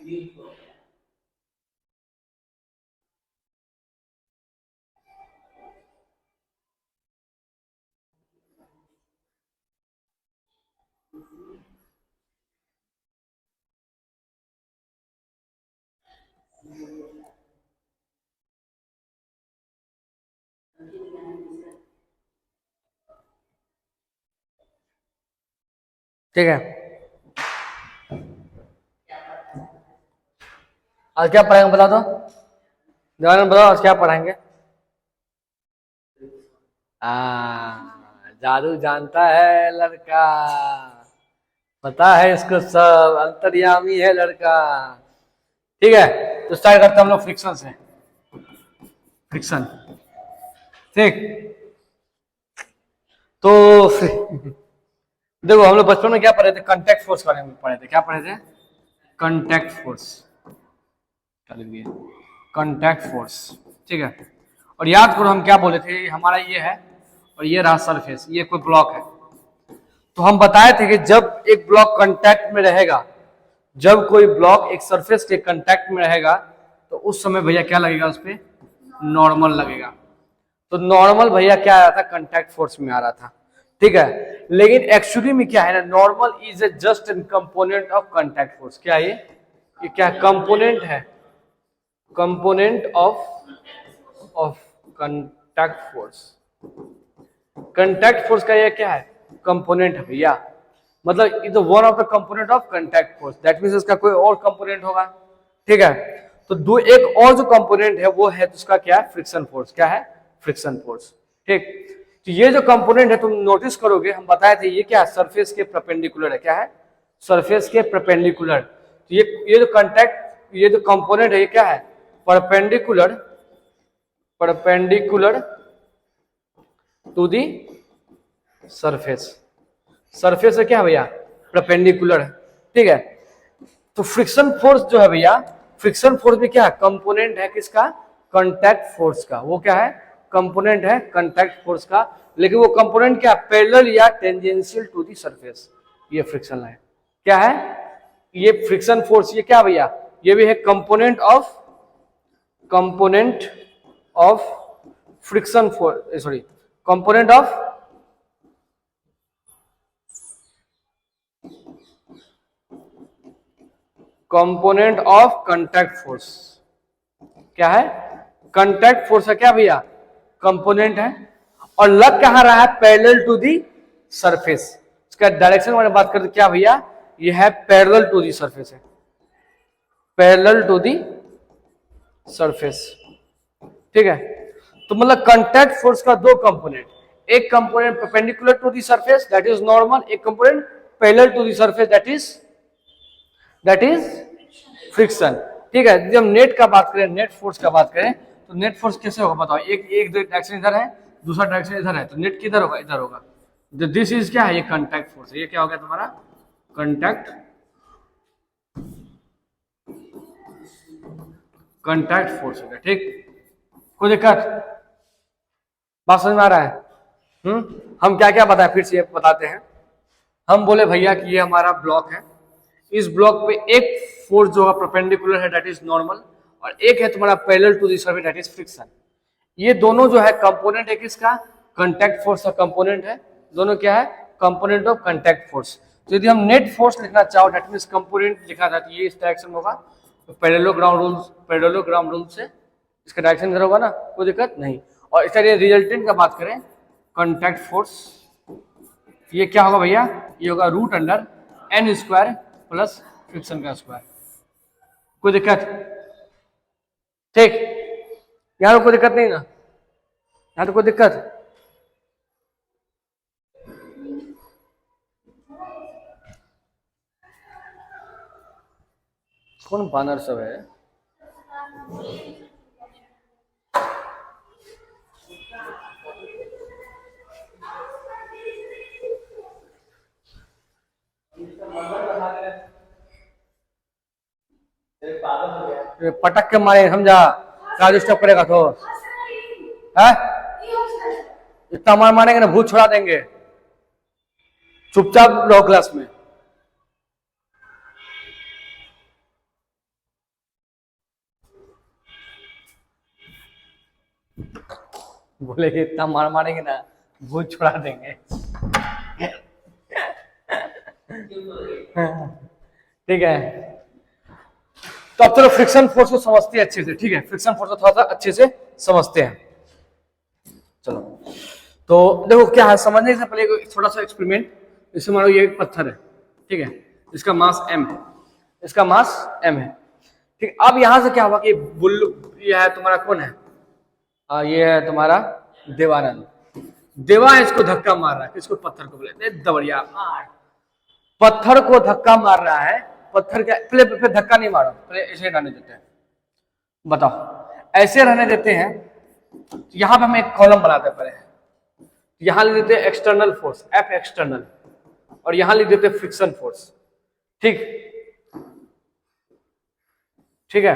ठीक है, आज क्या पढ़ाएंगे बता दो, जवान बताओ आज क्या पढ़ाएंगे। जादू जानता है लड़का, पता है इसको सब, अंतर्यामी है लड़का। ठीक है, तो स्टार्ट करते हैं हम लोग फ्रिक्शन से। फ्रिक्शन, ठीक। तो देखो हम लोग बचपन में क्या पढ़े थे, कांटेक्ट फोर्स के बारे में पढ़े थे। क्या पढ़े थे? Contact force, contact force. ठीक है, और याद करो हम क्या बोले थे, हमारा ये है और ये रहा सरफेस, ये कोई ब्लॉक है। तो हम बताए थे कि जब एक ब्लॉक कांटेक्ट में रहेगा, जब कोई ब्लॉक एक सरफेस के कांटेक्ट में रहेगा, तो उस समय भैया क्या लगेगा उस पर? नॉर्मल लगेगा। तो नॉर्मल भैया क्या आ रहा था? कांटेक्ट फोर्स में आ रहा था। ठीक है, लेकिन एक्चुअली में क्या है ना, normal is a just an component of contact force. क्या है ये क्या कंपोनेंट है? Component of contact force. Contact force का ये क्या है? कंपोनेंट है भैया। मतलब is one of the component of contact force, that means इसका कोई और कंपोनेंट होगा। ठीक है, तो दो एक और जो कंपोनेंट है वो है, उसका क्या है? Friction force. क्या है? Friction force. ठीक, तो ये जो कंपोनेंट है तुम नोटिस करोगे, हम बताए थे ये क्या है? सरफेस के परपेंडिकुलर है। क्या है? सरफेस के परपेंडिकुलर। तो ये जो कांटेक्ट, ये जो कंपोनेंट है ये क्या है? Perpendicular, perpendicular to the surface. Surface है क्या भैया? परपेंडिकुलर है। ठीक है, तो फ्रिक्शन फोर्स जो है भैया, फ्रिक्शन फोर्स भी क्या है? कंपोनेंट है किसका? कांटेक्ट फोर्स का। वो क्या है? कंपोनेंट है कांटेक्ट फोर्स का। लेकिन वो कंपोनेंट क्या? पैरेलल या टेंजेंशियल टू दी सरफेस। ये फ्रिक्शन लाइन क्या है? ये फ्रिक्शन फोर्स, ये क्या भैया? ये भी है component of, component of friction force, sorry, component of, component of contact force. क्या है? कांटेक्ट फोर्स है क्या भैया? कंपोनेंट है। और लग कहां रहा है? Parallel to the surface. इसका डायरेक्शन में बात करते क्या भैया? ये है पैरेलल टू दी सरफेस है, पैरेलल टू दी सरफेस। ठीक है, तो मतलब कांटेक्ट फोर्स का दो कंपोनेंट, एक component perpendicular to the surface that is normal, एक component parallel to the surface that is friction. ठीक है, जब हम नेट का बात करें, नेट फोर्स का बात करें, तो नेट फोर्स कैसे होगा बताओ? एक एक डायरेक्शन इधर है, दूसरा डायरेक्शन इधर है, तो नेट किधर होगा? इधर होगा। दिस इज क्या है? ये कांटेक्ट फोर्स है। ये क्या हो गया तुम्हारा? कांटेक्ट, कांटेक्ट फोर्स हो गया। ठीक, कोई दिक्कत? बात समझ में आ रहा है? हम क्या क्या बताए फिर से ये बताते हैं। हम बोले भैया कि ये हमारा ब्लॉक है, इस ब्लॉक पे एक फोर्स जो है परपेंडिकुलर है दैट इज नॉर्मल, और एक है तुम्हारा parallel to the surface that is friction. ये दोनों जो है कंपोनेंट है किसका? कांटेक्ट फोर्स का कंपोनेंट है। दोनों क्या है? Component of contact force. तो यदि हम नेट फोर्स लिखना चाहो दैट मींस कंपोनेंट लिखा था, तो ये इस डायरेक्शन में होगा, तो पैरेललोग्राम रूल्स, पैरेललोग्राम रूल से इसका डायरेक्शन इधर होगा ना, कोई दिक्कत नहीं। और इसका रिजल्टेंट का बात करें, कांटेक्ट फोर्स, ये क्या होगा भैया? ये होगा root under N square plus friction का स्क्वायर। कोई दिक्कत? ठीक, यहां तो कोई दिक्कत नहीं ना? यहां तो कोई दिक्कत? कौन बानर सब है? पटक के मारे समझा, क्या डिस्टर्ब करेगा तो है? इतना मार मारेंगे ना भूत छोड़ा देंगे। चुपचाप रहो क्लास में। बोलेगे इतना मार मारेंगे ना भूत छुड़ा देंगे। ठीक है, तो अब चलो फ्रिक्शन फोर्स को समझते हैं अच्छे से। ठीक है, फ्रिक्शन फोर्स को थोड़ा सा अच्छे से समझते हैं। चलो, तो देखो क्या है, समझने से पहले एक छोटा सा एक्सपेरिमेंट। इससे मानो ये एक पत्थर है, ठीक है, इसका मास m है, इसका मास m है। ठीक, अब यहां से क्या हुआ कि बुल्लू, ये है तुम्हारा कौन है, ये है तुम्हारा देवानंद। देवा इसको धक्का मार रहा है, किसको, पत्थर को, बोले दबड़िया मार। पत्थर को धक्का मार रहा है, पत्थर का पहले धक्का नहीं मारो, पहले ऐसे रहने देते हैं। बताओ, ऐसे रहने देते हैं। यहां पे हम एक कॉलम बनाते हैं, पहले यहां लिख देते हैं एक्सटर्नल फोर्स F एक्सटर्नल, और यहां लिख देते हैं फ्रिक्शन फोर्स। ठीक, ठीक है,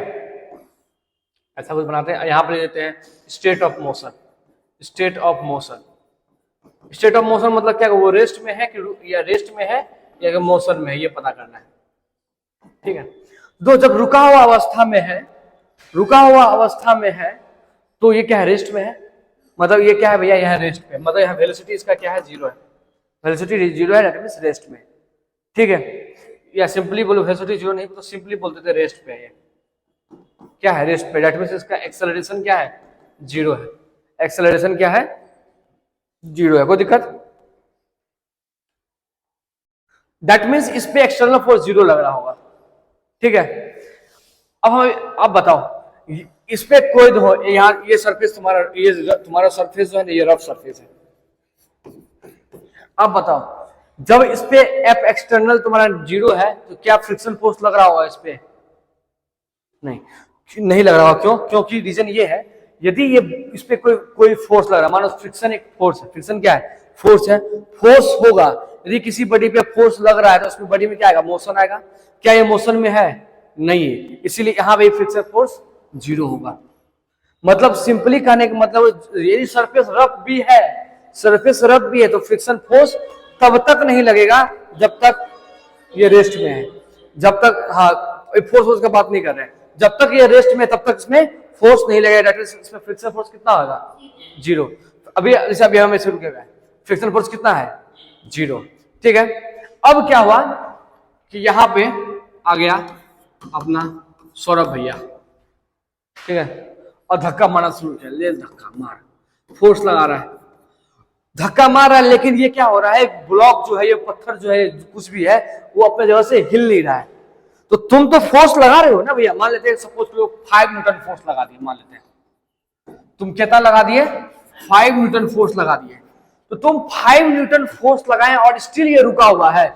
ऐसा कुछ बनाते हैं। यहां पर लिख देते हैं state of motion. State of motion, state of motion मतलब क्या, वो रेस्ट में है कि या रेस्ट में है या मोशन में है, ये पता करना है। ठीक है, तो जब रुका हुआ अवस्था में है, रुका हुआ अवस्था में है, तो ये क्या है, रेस्ट में है। मतलब ये क्या है भैया, यह रेस्ट पे, मतलब यहाँ वेलोसिटी इसका क्या है, जीरो है। वेलोसिटी जीरो है, दैट मींस रेस्ट में। ठीक है, या सिंपली बोलो वेलोसिटी जीरो नहीं तो सिंपली बोलते थे रेस्ट पे है। ये क्या है, रेस्ट पे, दैट मींस इसका एक्सेलरेशन क्या है, जीरो है। एक्सेलरेशन क्या है, जीरो है। कोई दिक्कत, दैट मींस इस पे एक्सटर्नल फोर्स जीरो लग रहा होगा। ठीक है, अब हम, आप बताओ, इस पे कोई दो, यहाँ ये सरफेस तुम्हारा, ये तुम्हारा सरफेस जो है, ये रफ सरफेस है। अब बताओ, जब इस पे एफ एक्सटर्नल तुम्हारा जीरो है, तो क्या फ्रिक्शन फोर्स लग रहा होगा इस पे, नहीं, नहीं लग रहा होगा। क्यों, क्योंकि रीजन ये है, यदि ये इस पे कोई फोर्स लग रहा है, मानो फ्रिक्शन एक फोर्स है, फ्रिक्शन क्या है, फोर्स है, फोर्स होगा। यदि किसी बॉडी पे फोर्स लग रहा है तो उसमें बॉडी में क्या आएगा, मोशन आएगा। क्या ये मोशन में है, नहीं है, इसीलिए यहां पे फ्रिक्शन फोर्स जीरो होगा। मतलब सिंपली कहने का मतलब, यदि सरफेस रफ भी है, सरफेस रफ भी है, तो फ्रिक्शन फोर्स तब तक नहीं लगेगा जब तक ये रेस्ट में है। जब तक, हाँ, फोर्स का बात नहीं कर रहे हैं, जब तक ये रेस्ट में तब तक इसमें फोर्स नहीं लगेगा। इसमें फ्रिक्शन फोर्स कितना होगा, जीरो। अभी जैसे अभी हम शुरू किया, फ्रिक्शन फोर्स कितना है, जीरो। ठीक है, अब क्या हुआ कि यहां पे आ गया अपना सौरभ भैया, ठीक है, और धक्का मारना शुरू किया। ले धक्का मार, फोर्स लगा रहा है, धक्का मार रहा है, लेकिन ये क्या हो रहा है, ब्लॉक जो है, ये पत्थर जो है, कुछ भी है, वो अपने जगह से हिल नहीं रहा है। तो तुम तो फोर्स लगा रहे हो ना भैया, मान लेते हैं सपोज लोग 5 न्यूटन फोर्स लगा दिए, मान लेते हैं तुम कितना लगा दिए, 5 न्यूटन फोर्स लगा दिए। तो तुम 5 न्यूटन फोर्स लगाए और स्टिल ये रुका हुआ है।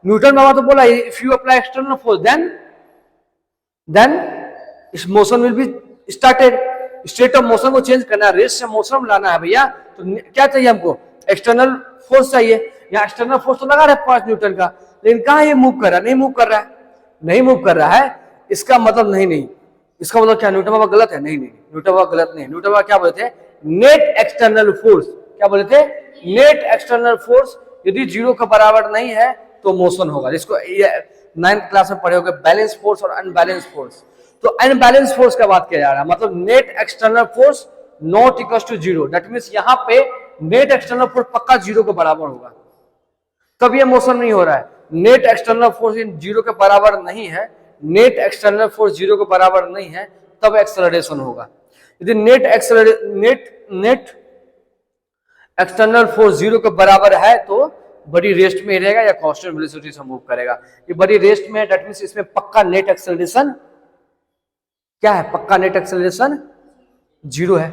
न्यूटन बाबा तो बोला, if you apply external force then इस motion will be started. State of motion को चेंज करना है, रेस्ट से मोशन में लाना है भैया, तो क्या चाहिए हमको, एक्सटर्नल फोर्स चाहिए। या एक्सटर्नल फोर्स तो लगा रहा है 5 न्यूटन का, लेकिन कहां ये मूव कर रहा है, नहीं मूव कर रहा है, नहीं मूव कर रहा है। इसका मतलब नहीं, इसका मतलब क्या, न्यूटन बाबा गलत है, नहीं, न्यूटन बाबा गलत नहीं। न्यूटन बाबा क्या बोले थे, नेट एक्सटर्नल फोर्स, क्या बोले थे, नेट एक्सटर्नल फोर्स यदि जीरो का बराबर नहीं है तो मोशन होगा। जिसको 9th क्लास में पढ़े होंगे, बैलेंस फोर्स और अनबैलेंस फोर्स। तो अनबैलेंस फोर्स का बात किया जा रहा है, मतलब net external force not equal to zero. That means यहां पे नेट एक्सटर्नल फोर्स पक्का जीरो के बराबर होगा, तब ये मोशन नहीं हो रहा है। नेट एक्सटर्नल फोर्स जीरो के बराबर नहीं है, नेट एक्सटर्नल फोर्स जीरो के बराबर नहीं है, तब एक्सेलरेशन होगा। यदि नेट एक्सटर्नल फोर्स जीरो के बराबर है तो बड़ी रेस्ट में रहेगा या कांस्टेंट वेलोसिटी से मूव करेगा। ये बड़ी रेस्ट में है, दैट मींस इसमें पक्का नेट एक्सेलरेशन क्या है, पक्का नेट एक्सेलरेशन जीरो है।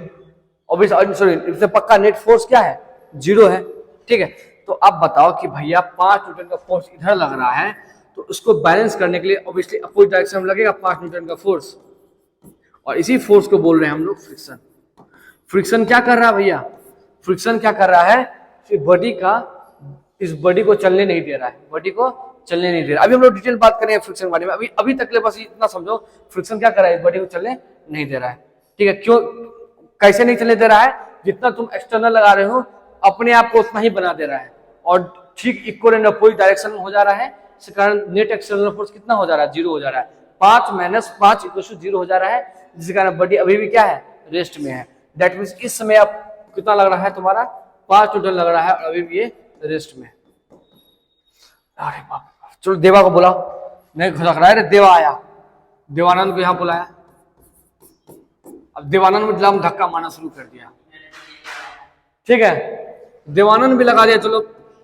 सॉरी, इसमें पक्का नेट फोर्स क्या है, जीरो है। ठीक है, तो अब बताओ कि भैया 5 न्यूटन का फोर्स इधर लग रहा है, तो उसको बैलेंस करने के लिए ऑब्वियसली अपोजिट डायरेक्शन में लगेगा 5 न्यूटन का फोर्स, और इसी फोर्स को बोल रहे हैं हम लोग फ्रिक्शन। फ्रिक्शन क्या कर रहा है भैया, फ्रिक्शन क्या कर रहा है कि बॉडी का, इस बॉडी को चलने नहीं दे रहा है, बॉडी को चलने नहीं दे रहा। अभी हम लोग डिटेल बात करेंगे फ्रिक्शन के बारे में, अभी तक ले बस इतना समझो, फ्रिक्शन क्या कर रहा है, बॉडी को चलने नहीं दे रहा है। ठीक है, क्यों, कैसे नहीं चलने दे रहा है, जितना तुम एक्सटर्नल लगा रहे हो अपने आप को उतना ही बना दे रहा है, और ठीक इक्वल एंड अपोजिट डायरेक्शन में हो जा रहा है। इस कारण नेट एक्सटर्नल फोर्स कितना हो जा रहा है, जीरो हो जा रहा है। 5 - 5 = 0 हो जा रहा है, जिस कारण बॉडी अभी भी क्या है, रेस्ट में है। दैट मींस इस समय आप कितना लग रहा है तुम्हारा 5 न्यूटन लग रहा है, और अभी भी ये रेस्ट में। अरे बाप, चलो देवा को बुलाओ, नहीं घुसक रहा है, देवा आया, देवानंद को यहाँ बुलाया। अब देवानंद में हम धक्का मारना शुरू कर दिया, ठीक है, देवानंद भी लगा दिया, चलो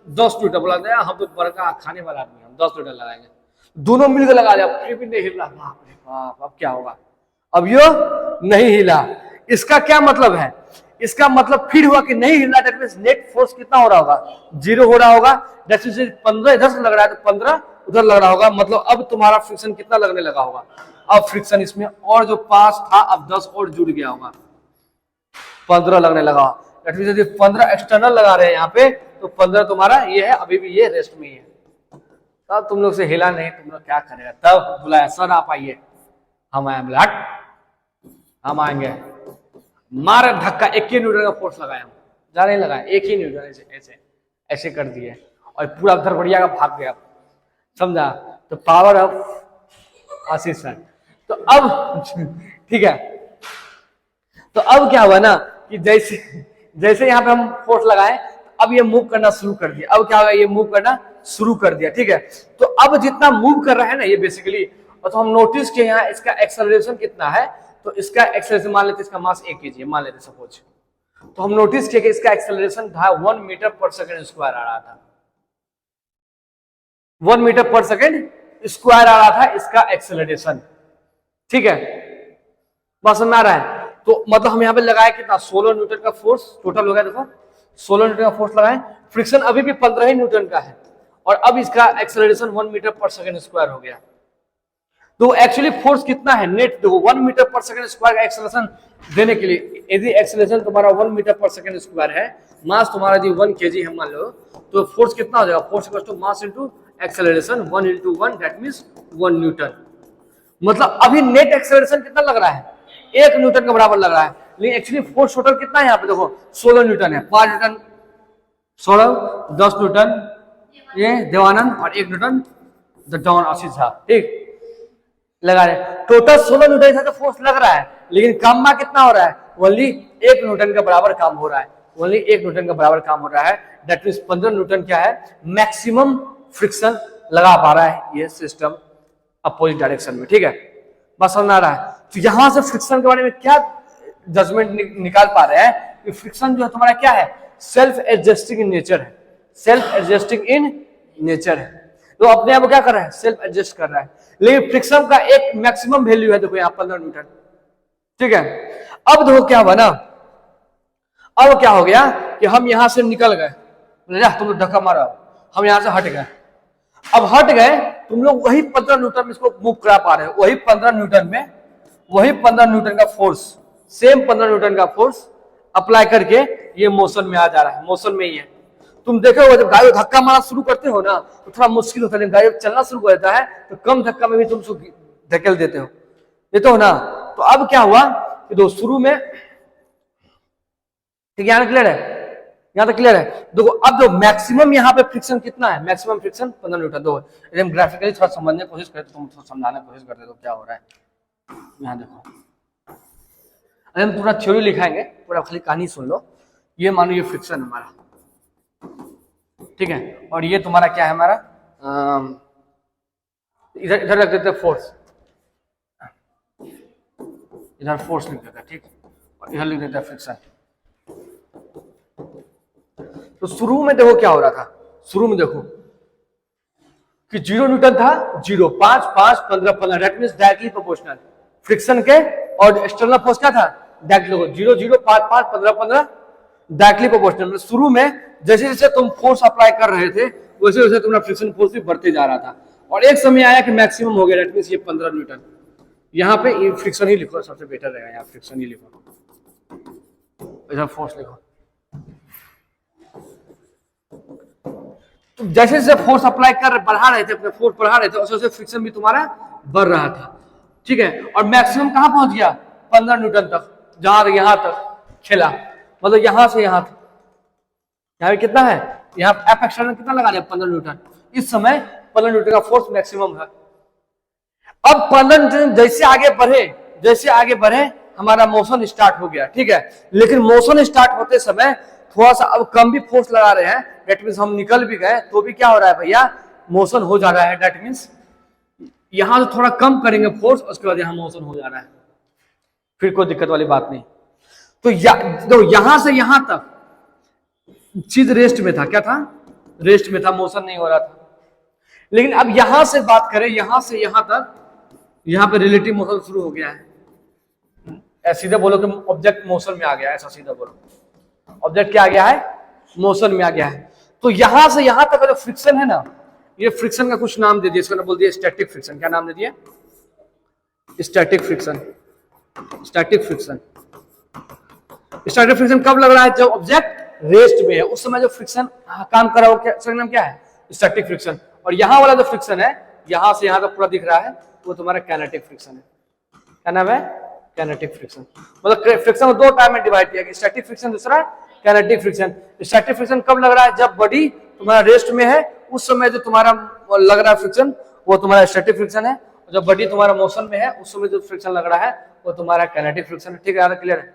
10 न्यूटन बुला दिया, हम तो बड़का खाने वाला आदमी, हम 10 न्यूटन लगाएंगे, दोनों मिलकर लगा दिया, फिर भी नहीं हिला। बाप रे बाप, अब क्या होगा, अब यो नहीं हिला। इसका क्या मतलब है, इसका मतलब फिर हुआ कि नहीं हिला, दैट मींस नेट फोर्स कितना हो रहा होगा, 0 हो रहा होगा। दैट मींस 15 इधर से लग रहा है तो 15 उधर लग रहा होगा, मतलब अब तुम्हारा फ्रिक्शन कितना लगने लगा होगा, अब फ्रिक्शन इसमें और जो 5 था अब 10 और जुड़ गया होगा, 15 लगने लगा। दैट मींस यदि 15 एक्सटर्नल लगा रहे हैं यहाँ पे, तो 15 तुम्हारा ये है, अभी भी ये रेस्ट में ही है। तब तुम लोग से हिला नहीं, तुम लोग क्या करेगा, तब बुलाया सर आप आइए, हम आए, बोला हम आएंगे, मार धक्का, 1 ही न्यूटन का फोर्स लगाया, ज्यादा नहीं लगाया, 1 ही न्यूटन, ऐसे ऐसे ऐसे कर दिए, और पूरा धरबड़िया का भाग गया, समझा। तो पावर ऑफ आशीष सर। तो अब ठीक है, तो अब क्या हुआ ना कि जैसे जैसे यहाँ पे हम फोर्स लगाए, अब ये मूव करना शुरू कर दिया। अब क्या होगा, ये मूव करना शुरू कर दिया, ठीक है। तो अब जितना मूव कर रहा है ना ये बेसिकली, तो हम नोटिस किए यहाँ इसका एक्सेलरेशन कितना है, तो इसका एक्सेलरेशन मान लेते, इसका मास 1 kg मान लेते सपोज, तो हम नोटिस किए कि इसका एक्सेलरेशन था 1 मीटर पर सेकंड स्क्वायर आ रहा था, 1 मीटर पर सेकंड स्क्वायर आ रहा था इसका एक्सेलरेशन, ठीक है, बात समझ में आ रहा है। तो मतलब हम यहाँ पे लगाए कितना, 16 न्यूटन का फोर्स टोटल हो गया, देखो 16 न्यूटन का फोर्स लगाए, फ्रिक्शन अभी भी 15 ही न्यूटन का है, और अब इसका एक्सेलरेशन 1 मीटर पर सेकंड स्क्वायर हो गया। तो एक्चुअली फोर्स कितना है नेट, देखो 1 मीटर पर सेकंड स्क्वायर का एक्सेलरेशन देने के लिए, यदि एक्सेलरेशन तुम्हारा 1 मीटर पर सेकंड स्क्वायर है, मास तुम्हारा यदि 1 kg है मान लो, तो फोर्स कितना हो जाएगा, force equal to mass into acceleration, 1 × 1 that means 1 newton. मतलब अभी नेट एक्सेलरेशन कितना लग रहा है, 1 न्यूटन के बराबर लग रहा है, लेकिन एक्चुअली फोर्स टोटल कितना है यहाँ पे, देखो 16 न्यूटन है, 5 न्यूटन 16, 10 न्यूटन ये देवानंद, और 1 न्यूटन द डॉन आशीष झा, ठीक लगा रहे, टोटल 16 न्यूटन का फोर्स लग रहा है, लेकिन काम में कितना हो रहा है, ओनली 1 न्यूटन के बराबर काम हो रहा है, ओनली 1 न्यूटन के बराबर काम हो रहा है। दैट मींस 15 न्यूटन क्या है, मैक्सिमम फ्रिक्शन लगा पा रहा है ये सिस्टम अपोजिट डायरेक्शन में, ठीक है, बस समझ आ रहा है। तो यहां से फ्रिक्शन के बारे में क्या जजमेंट निकाल पा रहे हैं कि फ्रिक्शन जो है तुम्हारा क्या है, सेल्फ एडजस्टिंग इन नेचर है, सेल्फ एडजस्टिंग इन नेचर है, तो अपने आप क्या कर रहा है, सेल्फ एडजस्ट कर रहा है। लेकिन फ्रिक्शन का एक मैक्सिमम वैल्यू है, देखो यहाँ 15 न्यूटन, ठीक है। अब देखो क्या हुआ ना, अब क्या हो गया कि हम यहां से निकल गए, तुम लोग धक्का मारा, हम यहां से हट गए, अब हट गए, तुम लोग वही 15 न्यूटन में इसको मूव करा पा रहे हो, वही 15 न्यूटन में, वही 15 न्यूटन का फोर्स, सेम 15 न्यूटन का फोर्स अप्लाई करके ये मोशन में आ जा रहा है, मोशन में ही है। तुम देखोगे जब गाड़ी धक्का मारना शुरू करते हो ना, तो थोड़ा मुश्किल होता है, गाड़ी चलना शुरू कर देता है तो कम धक्का में भी तुम धकेल देते हो ना। तो अब क्या हुआ कि दो शुरू में, ठीक यहाँ क्लियर है, यहाँ तक क्लियर है। देखो अब जो मैक्सिमम यहाँ पे फ्रिक्शन कितना है, मैक्सिमम फ्रिक्शन 15 न्यूटन। दो एकदम ग्राफिकली थोड़ा समझने की कोशिश करते, तुम समझाने की कोशिश करते तो क्या हो रहा है, यहाँ देखो, अरे हम पूरा थ्योरी लिखाएंगे, पूरा खाली कहानी सुन लो। ये मानो ये फ्रिक्शन हमारा, ठीक है, और ये तुम्हारा क्या है हमारा, इधर इधर रख देते फोर्स, इधर फोर्स लिख देता है, ठीक, और इधर लिख देता है फ्रिक्शन। तो शुरू में देखो क्या हो रहा था, शुरू में देखो कि 0 न्यूटन था, 0, 5, 5, 15, 15, that means directly proportional friction के, और एक्सटर्नल फोर्स क्या था, डायरेक्टली 0, 0, 5, 5, 15, 15 डायरेक्टली प्रोपोर्शनल। शुरू में जैसे जैसे तुम फोर्स अप्लाई कर रहे थे वैसे वैसे तुम्हारा फ्रिक्शन फोर्स भी बढ़ते जा रहा था, और एक समय आया कि मैक्सिमम हो गया, दैट मींस ये 15 न्यूटन। यहाँ पे ये फ्रिक्शन ही लिखो, सबसे बेटर रहेगा, यहाँ फ्रिक्शन ही लिखो, इधर फोर्स लिखो। तो जैसे जैसे फोर्स अप्लाई कर बढ़ा रहे थे, अपने फोर्स बढ़ा रहे थे, वैसे वैसे फ्रिक्शन भी तुम्हारा बढ़ रहा था, ठीक है। और मैक्सिमम कहां पहुंच गया, 15 न्यूटन तक, जहां यहां तक खेला, मतलब यहां से यहां तक। यहाँ पे कितना है, यहाँ एफ एक्सटर्नल कितना लगा दिया, 15 न्यूटन। इस समय 15 न्यूटन का फोर्स मैक्सिमम है। अब 15 न्यूटन जैसे आगे बढ़े, जैसे आगे बढ़े हमारा मोशन स्टार्ट हो गया, ठीक है। लेकिन मोशन स्टार्ट होते समय थोड़ा सा अब कम भी फोर्स लगा रहे हैं, दैट मीन्स हम निकल भी गए तो भी क्या हो रहा है भैया, मोशन हो जा रहा है। दैट मीन्स यहां से थोड़ा कम करेंगे फोर्स, उसके बाद यहां मोशन हो जा रहा है, फिर कोई दिक्कत वाली बात नहीं। तो यहां से यहां तक चीज रेस्ट में था, क्या था, रेस्ट में था, मोशन नहीं हो रहा था। लेकिन अब यहां से बात करें, यहां से यहां तक, यहां पे रिलेटिव मोशन शुरू हो गया है। सीधा बोलो कि ऑब्जेक्ट मोशन में आ गया है, ऐसा सीधा बोलो, ऑब्जेक्ट क्या आ गया है, मोशन में आ गया है। तो यहां से यहां तक का जो फ्रिक्शन है ना, ये फ्रिक्शन का कुछ नाम दे दिया, इसका नाम बोल दिया स्टैटिक फ्रिक्शन। क्या नाम दे दिया, static friction. Static friction, static friction कब लग रहा है, जब ऑब्जेक्ट रेस्ट में है, उस समय जो फ्रिक्शन काम कर रहा है, उसका नाम क्या है, स्टैटिक फ्रिक्शन। और यहां वाला जो फ्रिक्शन है, यहां से यहां तक पूरा दिख रहा है, वो तुम्हारा काइनेटिक फ्रिक्शन है। क्या नाम है, काइनेटिक फ्रिक्शन। मतलब फ्रिक्शन को दो टाइप में डिवाइड किया गया, स्टैटिक फ्रिक्शन, दूसरा काइनेटिक फ्रिक्शन। स्टैटिक फ्रिक्शन कब लग रहा है, जब बॉडी तुम्हारा रेस्ट में है, उस समय जो तुम्हारा लग रहा है फ्रिक्शन, वो तुम्हारा स्टैटिक फ्रिक्शन है। और जब बॉडी तुम्हारा मोशन में है, उस समय जो फ्रिक्शन लग रहा है, वो तुम्हारा काइनेटिक फ्रिक्शन है। ठीक है, यार क्लियर है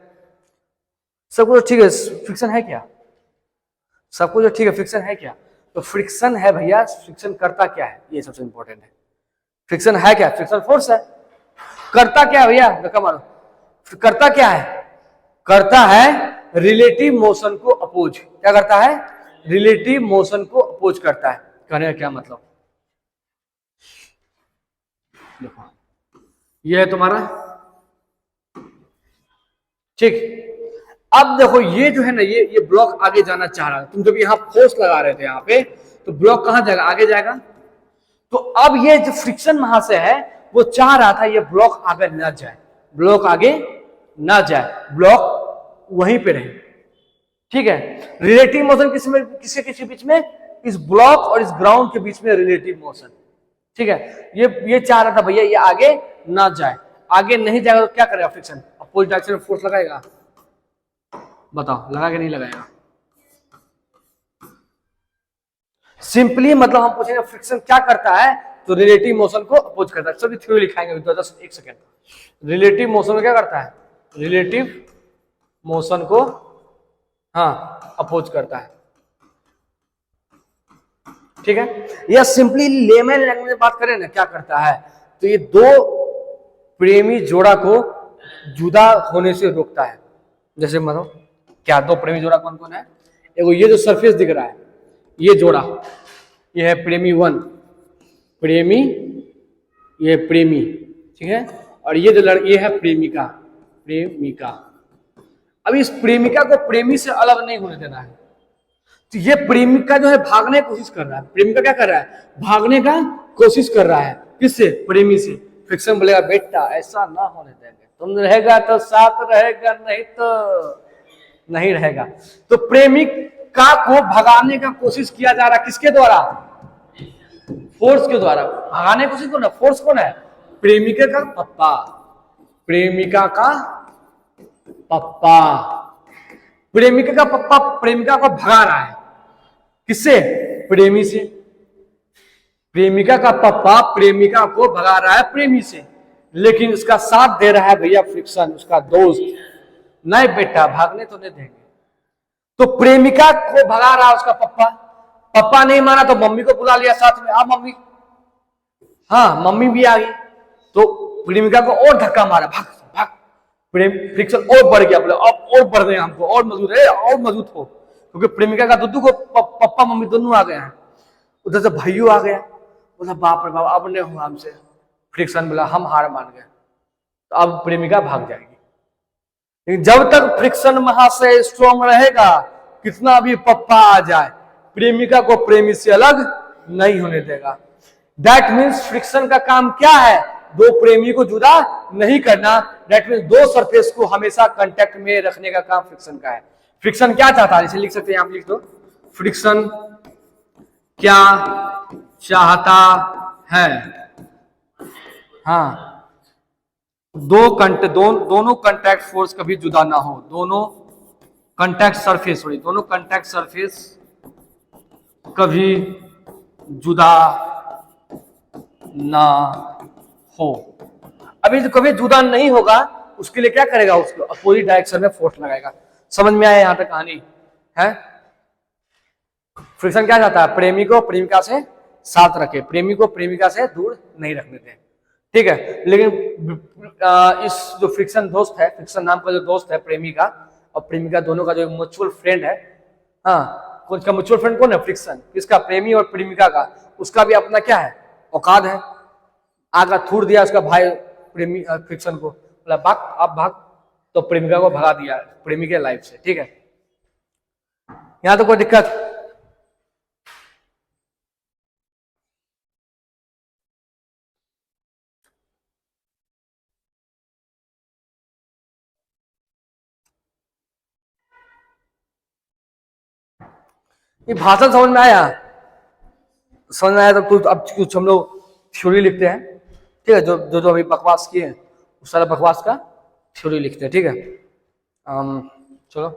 सब कुछ, ठीक है। फ्रिक्शन है क्या, सब कुछ ठीक है, फ्रिक्शन है क्या, तो फ्रिक्शन है भैया, फ्रिक्शन करता क्या है, ये सबसे इंपॉर्टेंट है। फ्रिक्शन है क्या, फ्रिक्शन फोर्स है। करता क्या है भैया, धक्का मारो, करता क्या है, करता है रिलेटिव मोशन को अपोज। क्या करता है, रिलेटिव मोशन को अपोज करता है। कहने का क्या मतलब, देखो ये है तुम्हारा, ठीक। अब देखो ये जो है ना, ये ब्लॉक आगे जाना चाह रहा है, तुम जब यहाँ फोर्स लगा रहे थे यहाँ पे, तो ब्लॉक कहां जाएगा, आगे जाएगा। तो अब ये जो फ्रिक्शन वहां से है, वो चाह रहा था ये ब्लॉक आगे ना जाए, ब्लॉक आगे ना जाए, ब्लॉक वहीं पे रहे, ठीक है। रिलेटिव मोशन किसके किसके बीच में, इस ब्लॉक और इस ग्राउंड के बीच में रिलेटिव मोशन, ठीक है। ये चाह रहा था भैया ये आगे ना जाए, आगे नहीं जाएगा तो क्या करेगा फ्रिक्शन, अपोजिट डायरेक्शन में फोर्स लगाएगा। बताओ लगा के नहीं लगाएगा, सिंपली मतलब हम पूछेंगे फ्रिक्शन क्या करता है, तो रिलेटिव मोशन को अपोज करता है। सभी थ्योरी लिखाएंगे, जस्ट एक सेकेंड। रिलेटिव मोशन को क्या करता है, रिलेटिव मोशन को हाँ अपोज करता है, ठीक है। या सिंपली लेमन लैंग्वेज में बात करें ना, क्या करता है, तो ये दो प्रेमी जोड़ा को जुदा होने से रोकता है। जैसे मतलब क्या, दो प्रेमी जोड़ा कौन कौन है, एगो ये जो सरफेस दिख रहा है, ये जोड़ा, ये है प्रेमी वन, प्रेमी, ये प्रेमी, ठीक है। और ये जो ये है प्रेमिका, प्रेमिका। अब इस प्रेमिका को प्रेमी से अलग नहीं होने देना है। तो ये प्रेमिका जो है भागने की कोशिश कर रहा है, प्रेमिका क्या कर रहा है, भागने का कोशिश कर रहा है, किससे, प्रेमी से। फ्रिक्शन बोलेगा बेटा ऐसा ना होने देंगे, तुम रहेगा तो साथ रहेगा, नहीं तो नहीं रहेगा। तो प्रेमिका को भगाने का कोशिश किया जा रहा है, किसके द्वारा, फोर्स के द्वारा। भगाने की कोशिश कौन है, फोर्स कौन है, प्रेमिका का पप्पा, प्रेमिका का पप्पा। प्रेमिका का पप्पा प्रेमिका को भगा रहा है, किससे, प्रेमी से। प्रेमिका का पप्पा प्रेमिका को भगा रहा है प्रेमी से, लेकिन उसका साथ दे रहा है भैया फ्रिक्शन, उसका दोस्त। नहीं बेटा भागने तो नहीं देंगे। तो प्रेमिका को भगा रहा है उसका पप्पा, पप्पा नहीं माना तो मम्मी को बुला लिया साथ में, आ मम्मी, हाँ मम्मी भी आ गई। तो प्रेमिका को और धक्का मारा, भाग भाग, प्रेम फ्रिक्शन और बढ़ गया, बोले अब और बढ़ गए हमको, और मजबूत है, और मजबूत हो, क्योंकि प्रेमिका का दुद्दू को पप्पा मम्मी दोनों आ गए हैं। उधर से भाइयों आ गया, बोला बाप रे बाप अब नहीं हुआ हमसे। फ्रिक्शन बोला हम हार मान गए, तो अब प्रेमिका भाग जाएगी। लेकिन जब तक फ्रिक्शन वहां से स्ट्रॉन्ग रहेगा, कितना भी पप्पा आ जाए, प्रेमिका को प्रेमी से अलग नहीं होने देगा। दैट मीन्स फ्रिक्शन का काम क्या है, दो प्रेमी को जुदा नहीं करना। दैट मीन्स दो सरफेस को हमेशा कांटेक्ट में रखने का काम फ्रिक्शन का है। फ्रिक्शन क्या चाहता है, इसे लिख सकते हैं, आप लिख दो, फ्रिक्शन क्या चाहता है, हाँ दोनों कांटेक्ट फोर्स कभी जुदा ना हो, दोनों कांटेक्ट सरफेस, दोनों कांटेक्ट सरफेस कभी जुदा ना हो। अभी तो कभी जुदा नहीं होगा उसके लिए क्या करेगा, उसको अपोजिट डायरेक्शन में फोर्स लगाएगा। समझ में आया यहाँ तक कहानी है? फ्रिक्शन क्या चाहता है, प्रेमी को प्रेमिका से साथ रखे, प्रेमी को प्रेमिका से दूर नहीं रखने दें, ठीक है। लेकिन इस जो फ्रिक्शन दोस्त है, फ्रिक्शन नाम का जो दोस्त है प्रेमी का और प्रेमिका दोनों का जो म्यूचुअल फ्रेंड है, हाँ, उसका म्यूचुअल फ्रेंड कौन है, फ्रिक्शन, किसका, प्रेमी और प्रेमिका का। उसका भी अपना क्या है, औकात है। आगा थूर दिया उसका भाई प्रेमी फ्रिक्शन को, बोला भाग आप भाग, तो प्रेमिका को भगा दिया प्रेमी के लाइफ से, ठीक है। यहां तो कोई दिक्कत? ये भाषण समझ में आया? समझ में आया तो कुछ अब कुछ हम लोग थ्योरी लिखते हैं, ठीक है। जो जो जो अभी बकवास किए उस सारा बकवास का थ्योरी लिखते हैं, ठीक है। चलो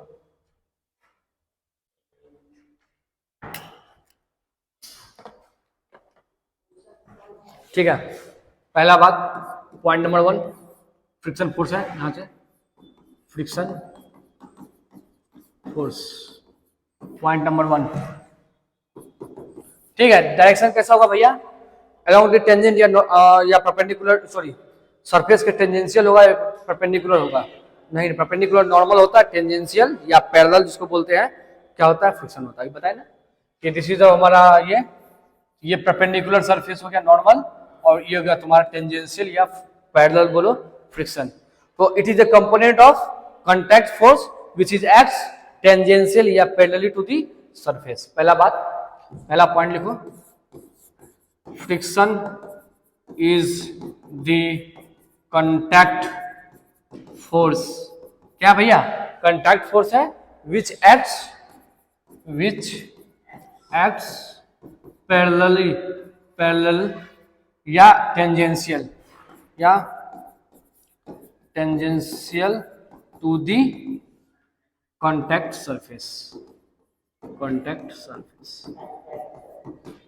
ठीक है। पहला बात, पॉइंट नंबर 1 फ्रिक्शन फोर्स है, यहां से फ्रिक्शन फोर्स, पॉइंट नंबर 1, ठीक है। डायरेक्शन कैसा होगा भैया, अराउंड द टेंजेंट या परपेंडिकुलर, सॉरी सरफेस के टेंजेंशियल होगा या परपेंडिकुलर होगा? नहीं, परपेंडिकुलर नॉर्मल होता है, टेंजेंशियल या पैरेलल जिसको बोलते हैं क्या होता है, फ्रिक्शन होता है। बताए ना कि दिस इज हमारा ये परपेंडिकुलर सरफेस हो गया नॉर्मल, और ये हो गया तुम्हारा टेंजेंशियल या पैरेलल बोलो फ्रिक्शन। तो it is a component of contact force which is acts tangential या पैरेलली टू दी सरफेस। पहला बात, पहला पॉइंट लिखो, friction is the contact force. क्या भैया, कांटेक्ट फोर्स है विच एक्ट्स पैरेलल या tangential to the contact surface.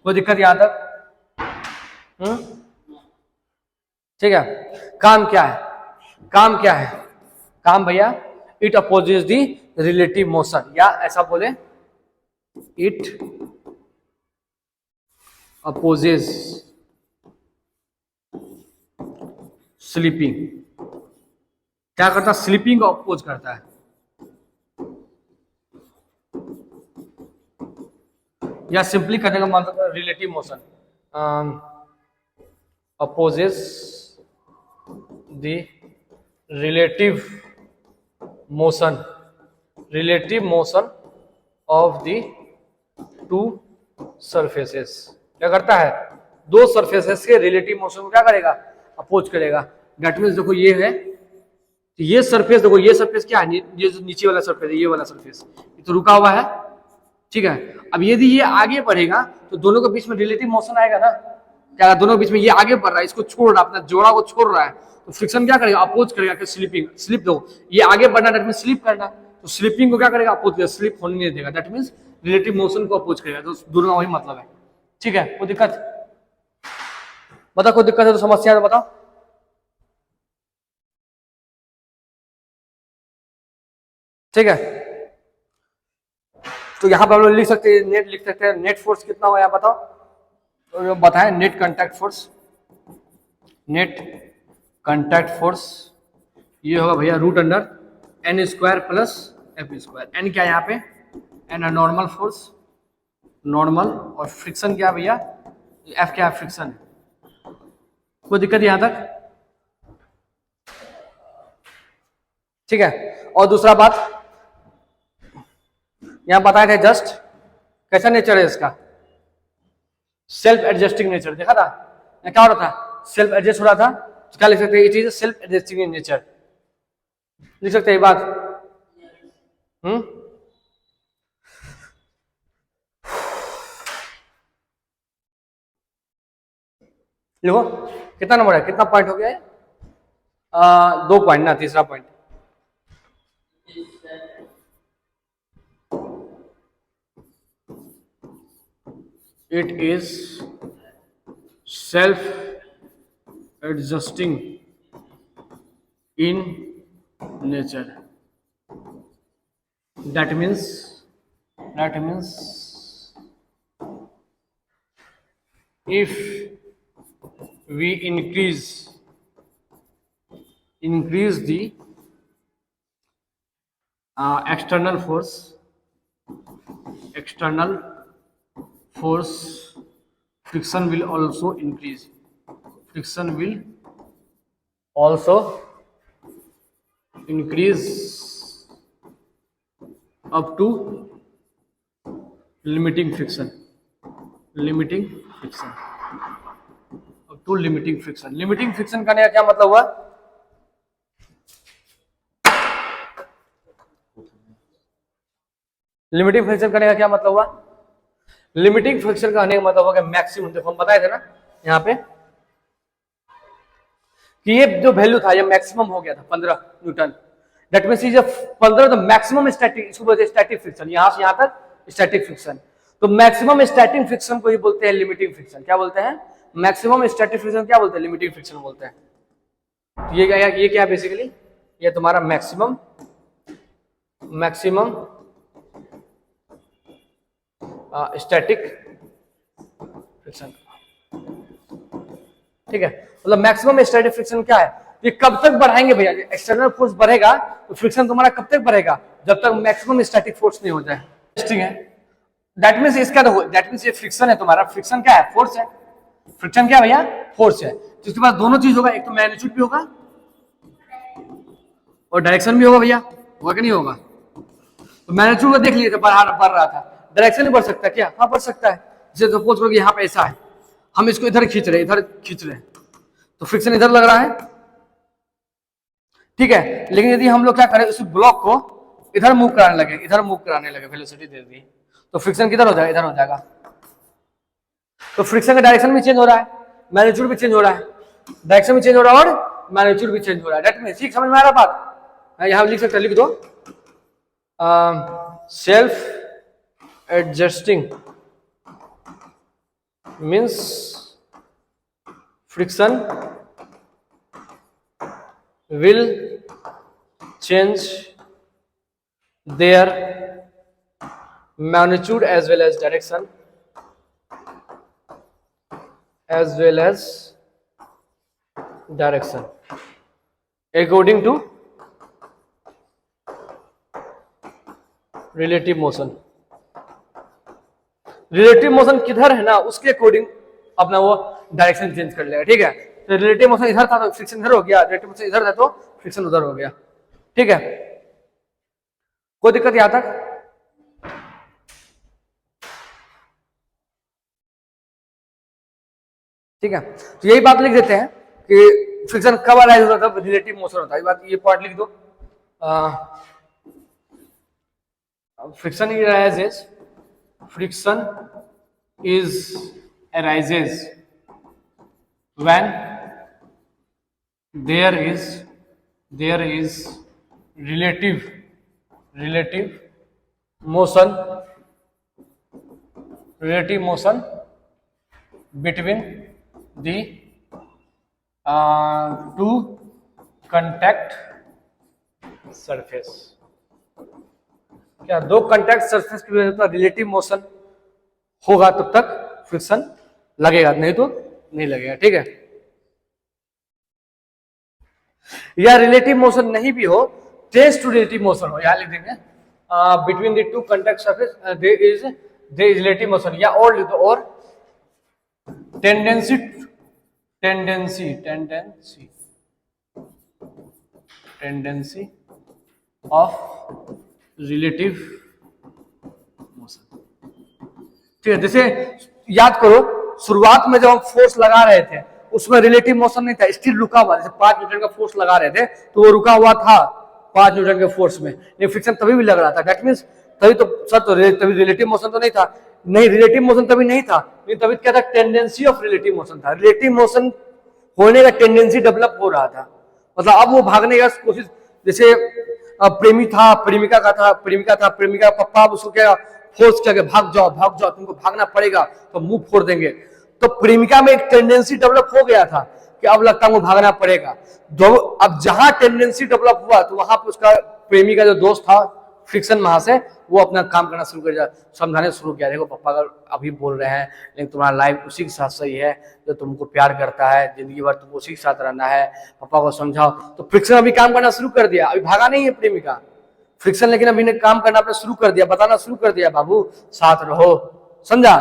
कोई दिक्कत यहां तक? ठीक है। काम क्या है, काम भैया, it opposes the relative motion, या ऐसा बोले इट अपोजेस स्लीपिंग। क्या करता है, स्लीपिंग को अपोज करता है। या सिंपली करने का मतलब relative motion, opposes the relative motion of the two surfaces. क्या करता है, दो सरफेसेस के रिलेटिव मोशन को क्या करेगा, अपोज करेगा। दैट मीन्स देखो ये है, ये सरफेस देखो, ये सरफेस क्या है, ये जो नीचे वाला सरफेस है, ये वाला सरफेस ये तो रुका हुआ है, ठीक है। अब यदि ये आगे बढ़ेगा तो दोनों के बीच में रिलेटिव मोशन आएगा ना, क्या दोनों के बीच में ये आगे बढ़ रहा है, इसको छोड़ रहा है, अपना जोड़ा को छोड़ रहा है, तो फ्रिक्शन क्या करेगा, अपोज करेगा कि स्लिप दो, ये आगे बढ़ना दैट मींस स्लिप करना, तो स्लिपिंग को क्या करेगा, अपोज करेगा, स्लिप होने नहीं देगा, दैट मींस रिलेटिव मोशन को अपोज करेगा। तो दोनों का वही मतलब है, ठीक है। कोई दिक्कत बताओ, कोई दिक्कत है तो समस्या बताओ। ठीक है, तो यहां पर हम लोग लिख सकते हैं, नेट लिख सकते हैं, नेट फोर्स कितना हुआ बताओ, तो बताएं नेट कांटेक्ट फोर्स ये होगा भैया root under N square plus F square. N क्या है यहाँ पे, एन नॉर्मल फोर्स, नॉर्मल, और फ्रिक्शन क्या भैया, एफ क्या है, फ्रिक्शन। कोई दिक्कत यहां तक? ठीक है। और दूसरा बात यहां बताए थे जस्ट, कैसा नेचर है इसका, सेल्फ एडजस्टिंग नेचर। देखा था क्या हो रहा था, सेल्फ एडजस्ट हो रहा था, तो क्या लिख सकते हैं, it is self adjusting in nature, लिख सकते हैं ये बात। लिखो कितना नंबर है, कितना पॉइंट हो गया है, 2 पॉइंट ना, तीसरा point it is self adjusting in nature. that means if we increase the external force, friction will also increase. Friction will also increase up to limiting friction. Limiting friction का क्या मतलब हुआ? Limiting friction करने का क्या मतलब हुआ? Limiting friction का आने का मतलब होगा मैक्सिमम। देखो हम बताए थे ना यहाँ पे कि ये जो वैल्यू था ये मैक्सिमम हो गया था 15 न्यूटन। दैट मींस ये 15 तो मैक्सिमम स्टैटिक, इसको बोलते हैं स्टैटिक फ्रिक्शन। यहां से यहां तक स्टैटिक फ्रिक्शन। तो मैक्सिमम स्टैटिक फ्रिक्शन को ही बोलते हैं लिमिटिंग फ्रिक्शन। क्या बोलते हैं? मैक्सिमम स्टैटिक फ्रिक्शन क्या बोलते हैं? लिमिटिंग फ्रिक्शन बोलते हैं। तो ये क्या बेसिकली ये तुम्हारा मैक्सिमम स्टैटिक फ्रिक्शन। ठीक है, मतलब मैक्सिमम स्टैटिक फ्रिक्शन क्या है? ये कब तक बढ़ाएंगे भैया? एक्सटर्नल फोर्स बढ़ेगा तो फ्रिक्शन तुम्हारा कब तक बढ़ेगा? जब तक मैक्सिमम स्टैटिक फोर्स नहीं हो जाए। ठीक है, दैट मींस इसका दैट मींस ये फ्रिक्शन है तुम्हारा। फ्रिक्शन क्या है? फोर्स है। फ्रिक्शन क्या भैया? फोर्स है। तो इसके पास दोनों चीज होगा, एक तो मैग्नीट्यूड भी होगा और डायरेक्शन भी होगा भैया। होगा कि नहीं होगा? तो मैग्नीट्यूड को देख लिए थे, बढ़ रहा था। डायरेक्शन भी बढ़ सकता है क्या? हाँ बढ़ सकता है। जैसे सपोज करो कि यहाँ पे ऐसा है, हम इसको इधर खींच रहे हैं तो फ्रिक्शन इधर लग रहा है। ठीक है, लेकिन यदि हम लोग क्या करें, उस ब्लॉक को इधर मूव कराने लगे वेलोसिटी दे दी तो फ्रिक्शन किधर हो जाएगा? इधर हो जाएगा। तो फ्रिक्शन का डायरेक्शन भी चेंज हो रहा है, मैग्नीट्यूड भी चेंज हो रहा है, डायरेक्शन भी चेंज हो रहा है और मैग्नीट्यूड भी चेंज हो रहा है। दैट मींस ठीक समझ में आ रहा बात? यहां लिख सकते, लिख दो self adjusting means friction will change their magnitude as well as direction according to relative motion। Relative motion किधर है ना उसके अकॉर्डिंग अपना वो डायरेक्शन चेंज कर लेगा। ठीक है, तो रिलेटिव मोशन इधर था तो फ्रिक्शन इधर हो गया, रिलेटिव मोशन इधर था तो फ्रिक्शन उधर हो गया। ठीक है, कोई दिक्कत यहां तक? ठीक है, तो यही बात लिख देते हैं कि फ्रिक्शन कब अराइज होता है? तब रिलेटिव मोशन होता है। ये बात, ये पॉइंट लिख दो। Friction arises when there is relative motion between the two contact surface। क्या दो कंटैक्ट सरफेस की वजह से रिलेटिव मोशन होगा तब तक फ्रिक्शन लगेगा, नहीं तो नहीं लगेगा। ठीक है, या रिलेटिव मोशन नहीं भी हो, टेंस टू रिलेटिव मोशन हो, यहां लिख देंगे between the two contact surface there is relative motion, या और लिख दो और टेंडेंसी ऑफ रिलेटिव मोशन। ठीक है, जैसे याद करो शुरुआत में जब हम फोर्स लगा रहे थे उसमें रिलेटिव मोशन नहीं था, स्टिल रुका हुआ। जैसे 5 न्यूटन का फोर्स लगा रहे थे तो वो रुका हुआ था 5 न्यूटन के फोर्स में, लेकिन फ्रिक्शन तभी भी लग रहा था। दैट मींस तभी तो सर तो तभी रिलेटिव मोशन तो नहीं था। नहीं, रिलेटिव मोशन तभी नहीं था, लेकिन तभी क्या था? टेंडेंसी ऑफ रिलेटिव मोशन था। रिलेटिव मोशन होने का टेंडेंसी डेवलप हो रहा था, मतलब अब वो भागने का कोशिश। जैसे प्रेमिका का पप्पा उसको क्या फोर्स किया, भाग जाओ तुमको भागना पड़ेगा, तो मुंह फोड़ देंगे। तो प्रेमिका में एक टेंडेंसी डेवलप हो गया था कि अब लगता है वो भागना पड़ेगा। जो अब जहां टेंडेंसी डेवलप हुआ तो वहां पर उसका प्रेमी का जो दोस्त था फ्रिक्शन वहां से वो अपना काम करना शुरू कर दिया, समझाने शुरू किया, देखो पापा अगर अभी बोल रहे हैं लेकिन तुम्हारा लाइफ उसी के साथ सही है जो तुमको प्यार करता है, जिंदगी भर तुमको उसी के साथ रहना है, पापा को समझाओ। तो फ्रिक्शन अभी काम करना शुरू कर दिया, अभी भागा नहीं है प्रेमिका फ्रिक्शन, लेकिन अभी ने काम करना अपना शुरू कर दिया, बताना शुरू कर दिया बाबू साथ रहो, समझा।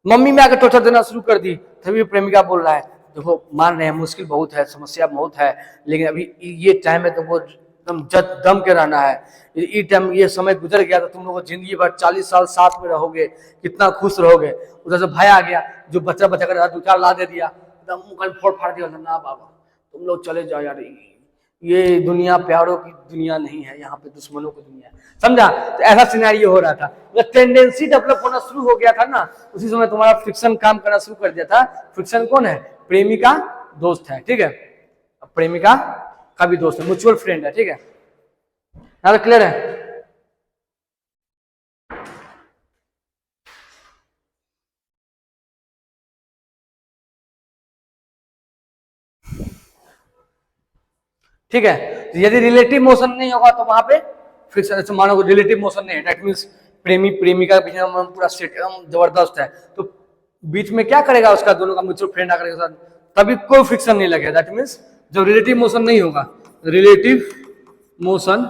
मम्मी में आकर टोर्चर देना शुरू कर दी, तभी प्रेमिका बोल रहा है देखो मान रहे हैं मुश्किल बहुत है, समस्या बहुत है, लेकिन अभी ये टाइम है तुमको एकदम दम के रहना है, ये टाइम ये समय गुजर गया तो तुम लोग जिंदगी भर 40 साल साथ में रहोगे, कितना खुश रहोगे। उधर से भाई आ गया जो बच्चा बच्चा कर 2-4 ला दे दिया, एकदम मुंह फोड़ फाड़ दिया, ना बाबा तुम लोग चले जाओ यार, ये दुनिया प्यारों की दुनिया नहीं है, यहाँ पे दुश्मनों की दुनिया है, समझा। तो ऐसा सिनेरियो हो रहा था, जब टेंडेंसी डेवलप होना शुरू हो गया था ना, उसी समय तुम्हारा फ्रिक्शन काम करना शुरू कर दिया था। फ्रिक्शन कौन है? प्रेमिका दोस्त है, ठीक है, प्रेमिका का भी दोस्त है, म्यूचुअल फ्रेंड है, ठीक है, यहाँ तो क्लियर है। ठीक है, तो यदि रिलेटिव मोशन नहीं होगा तो वहां पे फ्रिक्शन, मानो रिलेटिव मोशन नहीं है, दैट मींस प्रेमी प्रेमिका के बीच में पूरा सेट जबरदस्त है, तो बीच में क्या करेगा उसका दोनों का म्यूचुअल फ्रेंड आकर के साथ, तभी कोई फ्रिक्शन नहीं लगेगा। दैट मींस जब रिलेटिव मोशन नहीं होगा, रिलेटिव मोशन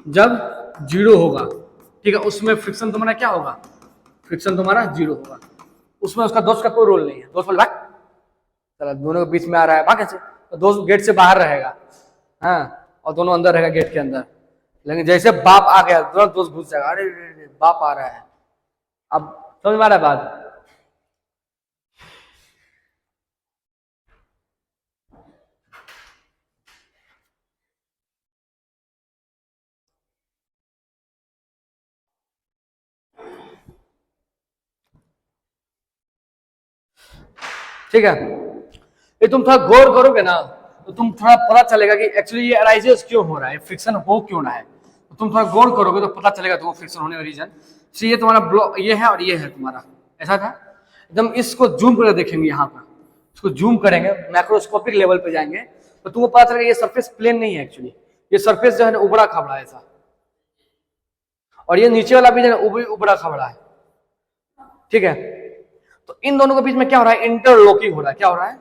जब जीरो होगा, ठीक है, उसमें फ्रिक्शन तुम्हारा क्या होगा? फ्रिक्शन तुम्हारा जीरो होगा, उसमें उसका दोस्त का कोई रोल नहीं है। दोस्त बोल भाग, चलो दोनों के बीच में आ रहा है भागे से, तो दोस्त गेट से बाहर रहेगा, हाँ, और दोनों अंदर रहेगा गेट के अंदर। लेकिन जैसे बाप आ गया तुरंत दोस्त घुस जाएगा, अरे बाप आ रहा है। अब समझ में आ रहा है बात? ठीक है, ये तुम थोड़ा गौर करोगे ना तो तुम थोड़ा पता चलेगा कि एक्चुअली ये अराइजेस क्यों हो रहा है, फ्रिक्शन हो क्यों रहा है। तो तुम थोड़ा गौर करोगे तो पता चलेगा तुमको फ्रिक्शन होने का रीजन। ये तुम्हारा ब्लॉक ये है और ये है तुम्हारा, ऐसा था एकदम। इसको जूम करके देखेंगे, यहाँ पर इसको जूम करेंगे, मैक्रोस्कोपिक लेवल पे जाएंगे तो तुमको पता चलेगा ये सरफेस प्लेन नहीं है एक्चुअली, ये सरफेस जो है ना उबड़ा खबड़ा ऐसा, और ये नीचे वाला भी जो है उबड़ा खबड़ा है, ठीक है। तो इन दोनों के बीच में क्या हो रहा है? इंटरलॉकिंग हो रहा है। क्या हो रहा है?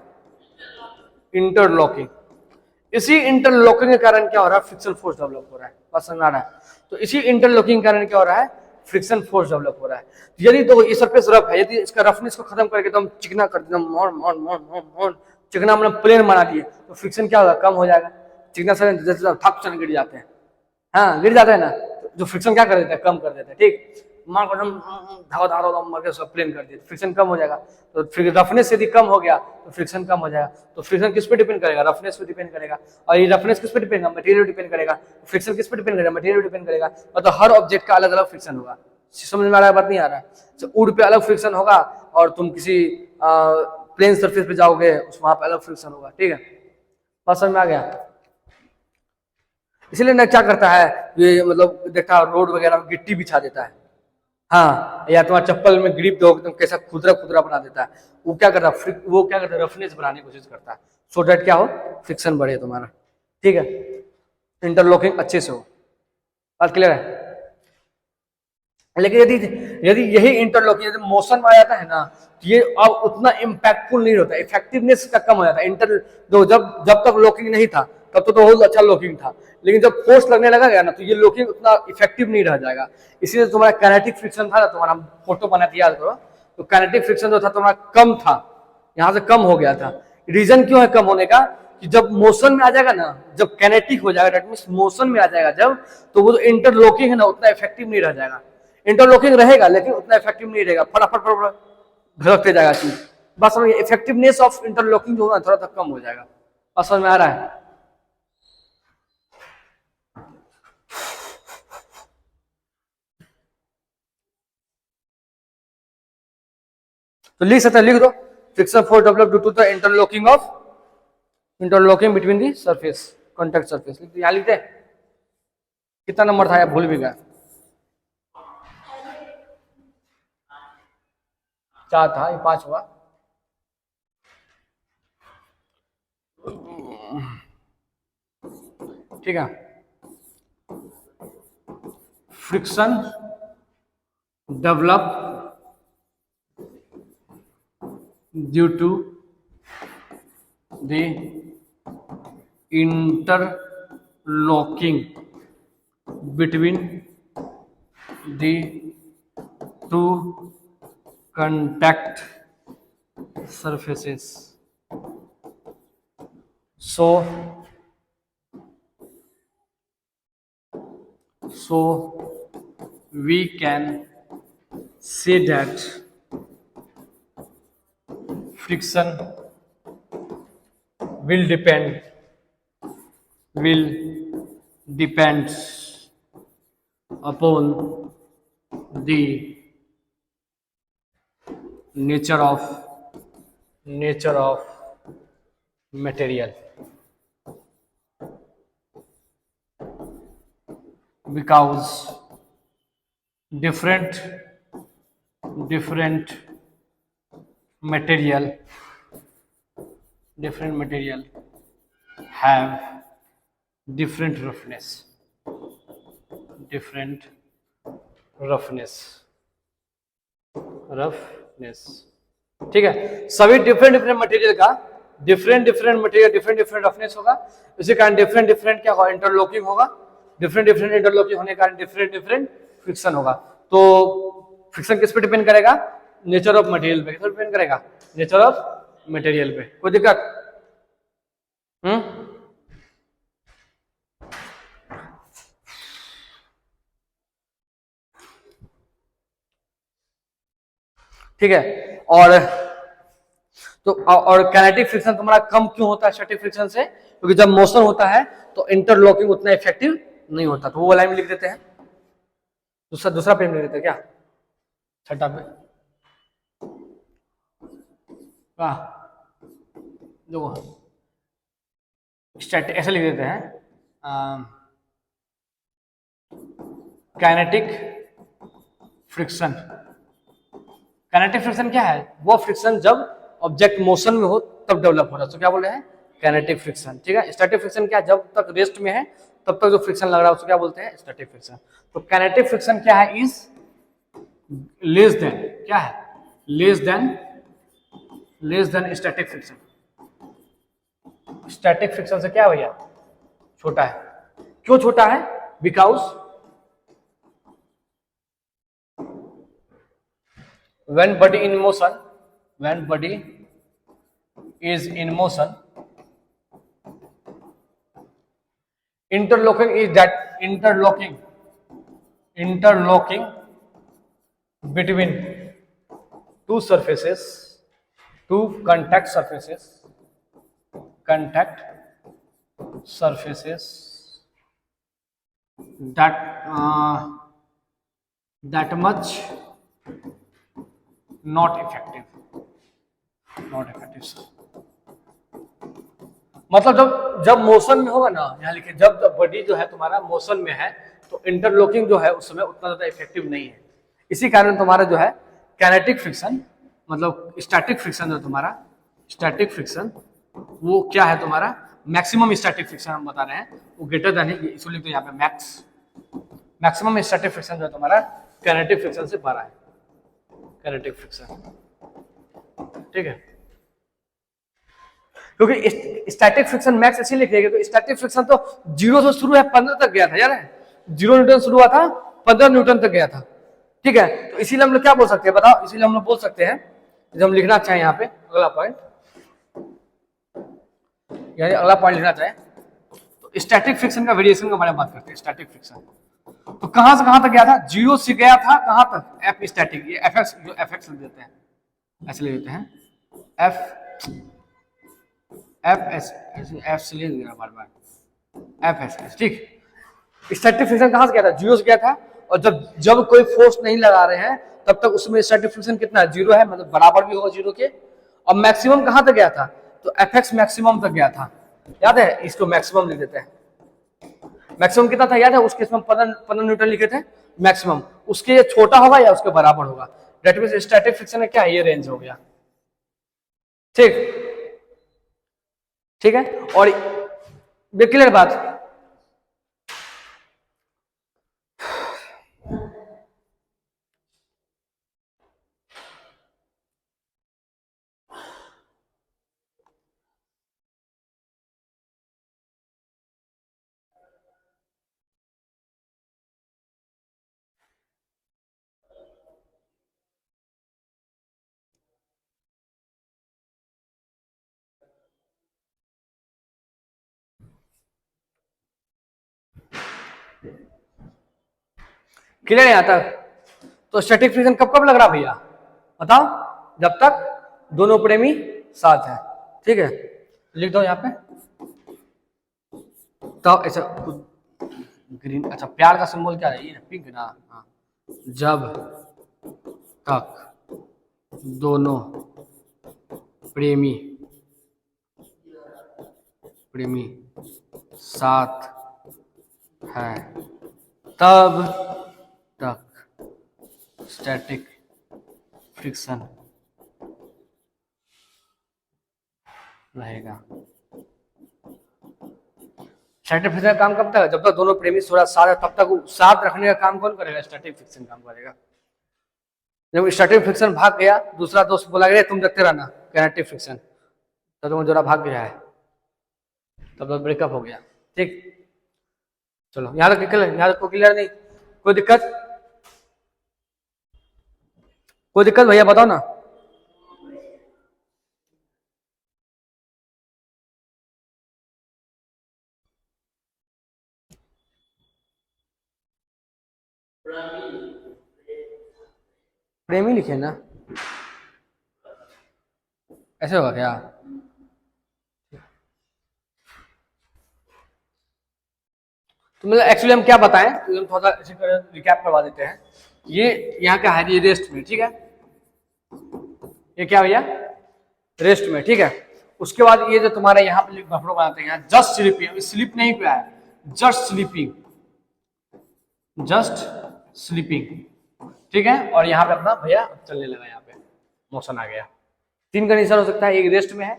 इंटरलॉकिंग। इसी इंटरलॉकिंग के कारण क्या हो रहा है? फ्रिक्शन फोर्स डेवलप हो रहा है, बात समझ आ रहा है? तो इसी इंटरलॉकिंग के कारण क्या हो रहा है? फ्रिक्शन फोर्स डेवलप हो रहा है। यदि तो ये सरफेस रफ है, यदि इसका रफनेस को खत्म करके तो हम चिकना कर दें, चिकना मतलब प्लेन बना दिए, तो फ्रिक्शन क्या होगा? कम हो जाएगा। चिकना से जैसे थक चन गिर जाते हैं, हाँ गिर जाते हैं ना, जो फ्रिक्शन क्या कर देता है? कम कर देता है, ठीक। मान को धावा धावा मर के सब प्लेन कर दिए, फ्रिक्शन कम हो जाएगा। तो फिर रफनेस यदि कम हो गया तो फ्रिक्शन कम हो जाएगा। तो फ्रिक्शन किस पे डिपेंड करेगा? रफनेस पे डिपेंड करेगा। और ये रफनेस किस पे डिपेंड करेगा? मटेरियल डिपेंड करेगा। फ्रिक्शन किस पे डिपेंड करेगा? मटेरियल डिपेंड करेगा। मतलब हर ऑब्जेक्ट का अलग अलग फ्रिक्शन होगा। समझ में आ रहा है? बात नहीं आ रहा है? तो वुड पे अलग फ्रिक्शन होगा और तुम किसी प्लेन सरफेस पे जाओगे वहां पे अलग फ्रिक्शन होगा, ठीक है। बात समझ में आ गया? इसलिए ना क्या करता है ये, मतलब देखा रोड वगैरह में गिट्टी बिछा देता है, हाँ, या तुम्हारा चप्पल में ग्रिप दो तुम कैसा खुदरा खुदरा बना देता है। वो क्या करता है? वो क्या करता है? रफनेस बनाने की कोशिश करता है, सो डेट क्या हो? फ्रिक्शन बढ़े तुम्हारा, ठीक है, इंटरलॉकिंग अच्छे से हो। बात क्लियर है? लेकिन यदि यदि यही इंटरलॉकिंग यदि मोशन में आ जाता है ना, तो ये अब उतना इम्पैक्टफुल नहीं होता, इफेक्टिवनेस का कम हो जाता है। जब जब तक लॉकिंग नहीं था तब तो बहुत अच्छा लॉकिंग था, लेकिन जब फोर्स लगने लगा गया ना तो ये लॉकिंग उतना इफेक्टिव नहीं रह जाएगा। इसीलिए तुम्हारा काइनेटिक फ्रिक्शन था ना, तुम्हारा फोटो बना दिया करो, तो काइनेटिक फ्रिक्शन जो था तुम्हारा कम था, यहाँ से कम हो गया था। रीजन क्यों है कम होने का? कि जब मोशन में आ जाएगा ना, जब काइनेटिक हो जाएगा, दैट मींस मोशन में आ जाएगा जब, तो वो जो इंटरलॉकिंग है ना उतना इफेक्टिव नहीं रह जाएगा। इंटरलॉकिंग रहेगा लेकिन उतना इफेक्टिव नहीं रहेगा, फटाफट फटाफट घसकते जाएगा चीज। बस समझ, इफेक्टिवनेस ऑफ इंटरलॉकिंग जो होगा थोड़ा सा कम हो जाएगा। बस समझ में आ रहा है? तो लिख सकते हैं, लिख दो, friction force develop due to the interlocking between the surface, contact surface. यहाँ लिखते कितना नंबर था या भूल भी गया? 4 था, ये 5 हुआ। ठीक है, friction develop due to the interlocking between the two contact surfaces. So we can say that friction will depends upon the nature of material, because different material have different roughness. ठीक है, सभी डिफरेंट मटेरियल का different roughness होगा। इसी कारण different क्या होगा, interlocking होगा। डिफरेंट इंटरलॉकिंग होने के कारण डिफरेंट फ्रिक्शन होगा। तो फ्रिक्शन किस पे डिपेंड करेगा, नेचर ऑफ मटेरियल पे। किस पे डिपेंड करेगा, नेचर ऑफ मटेरियल पे। कोई दिक्कत? ठीक है, और काइनेटिक फ्रिक्शन तुम्हारा कम क्यों होता है स्टैटिक फ्रिक्शन से? क्योंकि जब मोशन होता है तो इंटरलॉकिंग उतना इफेक्टिव नहीं होता। तो वो लाइन में लिख देते हैं, दूसरा पेज में लिख देते हैं क्या, छठा पे जो स्टैटिक ऐसे लिख देते हैं, काइनेटिक फ्रिक्शन। काइनेटिक फ्रिक्शन क्या है, वो फ्रिक्शन जब ऑब्जेक्ट मोशन में हो तब डेवलप हो रहा है, तो क्या बोल रहे हैं, काइनेटिक फ्रिक्शन। ठीक है, स्टैटिक फ्रिक्शन क्या, जब तक रेस्ट में है तब तक जो फ्रिक्शन लग रहा है उसको क्या बोलते हैं, स्टैटिक फ्रिक्शन। तो काइनेटिक फ्रिक्शन क्या है, इज लेस देन, क्या है, less than static friction. Static friction से क्या भैया, छोटा है। क्यों छोटा है, because when body is in motion, interlocking between two contact surfaces that much not effective sir। मतलब जब मोशन में होगा ना, यहाँ लिखे, जब बॉडी जो है तुम्हारा मोशन में है तो इंटरलॉकिंग जो है उस समय उतना ज्यादा इफेक्टिव नहीं है। इसी कारण तुम्हारा जो है काइनेटिक फ्रिक्शन, मतलब स्टैटिक फ्रिक्शन जो तुम्हारा स्टैटिक फ्रिक्शन, वो क्या है तुम्हारा, मैक्सिमम स्टैटिक फ्रिक्शन हम बता रहे हैं, वो ग्रेटर देन है, इसलिए तो यहाँ पे मैक्सिमम स्टैटिक फ्रिक्शन जो तुम्हारा काइनेटिक फ्रिक्शन से बड़ा है, काइनेटिक फ्रिक्शन। ठीक है, क्योंकि स्टैटिक फ्रिक्शन मैक्स ऐसे लिख लेंगे, तो स्टैटिक फ्रिक्शन तो 0 से शुरू है 15 तक गया था यार, 0 न्यूटन शुरू हुआ था 15 न्यूटन तक गया था। ठीक है, तो इसीलिए हम लोग क्या बोल सकते हैं बताओ, इसीलिए हम लोग बोल सकते हैं, जब हम लिखना चाहें यहाँ पे अगला पॉइंट, यानी अगला पॉइंट लिखना चाहें तो स्टैटिक फ्रिक्शन का वेरिएशन के बारे में बात करते हैं। स्टैटिक फ्रिक्शन तो कहां से कहां तक गया था, 0 से गया था कहां तक, एफ स्टैटिक, ये एफ एक्स, जो एफ एक्स लिख देते हैं, ऐसे लिख देते हैं, एफ से लिख देना बार बार, एफ एस। ठीक, स्टैटिक फ्रिक्शन कहां से गया था, 0 से गया था, और जब कोई फोर्स नहीं लगा रहे हैं तब तक उसमें स्टैटिक फ्रिक्शन कितना है, 0 है, मतलब बराबर भी होगा 0 के। और मैक्सिमम कहां तक गया था, तो एफ एक्स मैक्सिमम तक गया था, याद है, इसको मैक्सिमम लिख देते हैं। मैक्सिमम कितना था याद है, उसके इसमें 15 न्यूटन लिखे थे मैक्सिमम, उसके छोटा होगा या उसके बराबर होगा, दैट मींस स्टैटिक फ्रिक्शन है क्या, ये रेंज हो गया। ठीक, ठीक है। और क्लियर बात। क्लियर है यहां तक? तो स्टैटिक फ्रिक्शन कब कब लग रहा भैया बताओ? जब तक दोनों प्रेमी साथ है। ठीक है, लिख दो यहाँ पे। तो ऐसा ग्रीन, अच्छा प्यार का सिंबल क्या है? ये पिंक ना? हाँ। जब तक दोनों प्रेमी प्रेमी साथ है तब तक स्टैटिक फ्रिक्शन रहेगा। स्टैटिक फ्रिक्शन का काम कब तक है? जब तक दोनों प्रेमी साथ है, तब तक साथ रखने का काम कौन करेगा? स्टैटिक फ्रिक्शन काम करेगा। जब स्टैटिक फ्रिक्शन भाग गया, दूसरा दोस्त बोला गया तुम देखते रहना काइनेटिक फ्रिक्शन, तो तुम जोड़ा भाग गया है, तब तो ब्रेकअप हो गया। ठीक, चलो यहाँ तक क्लियर? यहाँ तक क्लियर नहीं? कोई दिक्कत? कोई दिक्कत भैया बताओ ना। प्रेमी लिखे ना, ऐसे होगा क्या? तो मतलब एक्चुअली हम क्या बताएं, तो हम थोड़ा सा रिकैप करवा देते हैं। ये यहाँ का है, ये रेस्ट में, ठीक है। ये क्या भैया? रेस्ट में, ठीक है। उसके बाद ये जो तुम्हारा यहाँ पे बफरो बनाते हैं, जस्ट स्लीपिंग, स्लीप नहीं किया है, जस्ट स्लीपिंग, जस्ट स्लीपिंग, ठीक है। और यहाँ पे अपना भैया चलने लगा, यहाँ पे मोशन आ गया। तीन कंडीशन हो सकता है, एक रेस्ट में है,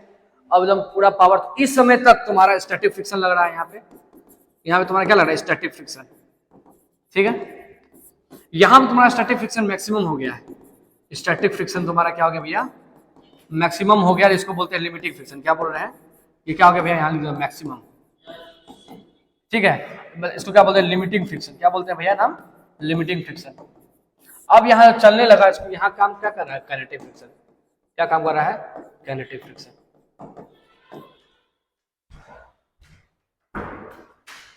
अब जब पूरा पावर, तो इस समय तक तुम्हारा स्टैटिक फ्रिक्शन लग रहा है। यहाँ पे तुम्हारा क्या लग रहा है? स्टैटिक फ्रिक्शन, ठीक है। यहाँ पे तुम्हारा स्टैटिक फ्रिक्शन मैक्सिमम हो गया है। स्टैटिक फ्रिक्शन तुम्हारा क्या हो गया भैया? मैक्सिमम हो गया। इसको बोलते हैं लिमिटिंग फ्रिक्शन। क्या बोल रहे हैं? ये क्या हो गया भैया? यहाँ लिख दो मैक्सिमम, ठीक है। इसको क्या बोलते हैं? Limiting friction. क्या बोलते हैं भैया नाम? Limiting friction. अब यहाँ चलने लगा, इसको यहाँ काम क्या कर रहा है? Kinetic friction. क्या काम कर रहा है? काइनेटिक फ्रिक्शन,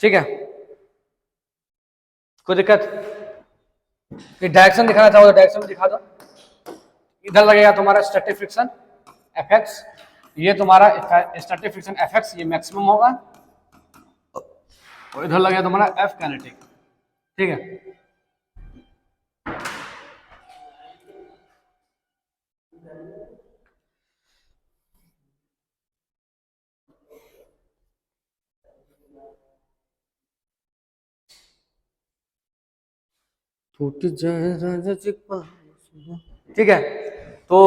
ठीक है। कोई दिक्कत? डायरेक्शन दिखाना चाहो तो डायरेक्शन दिखा दो। इधर लगेगा तुम्हारा स्टैटिक फ्रिक्शन Fx, ये तुम्हारा स्टैटिक फ्रिक्शन Fx, ये मैक्सिमम होगा। और इधर लगेगा तुम्हारा F काइनेटिक, ठीक है। ठीक है। तो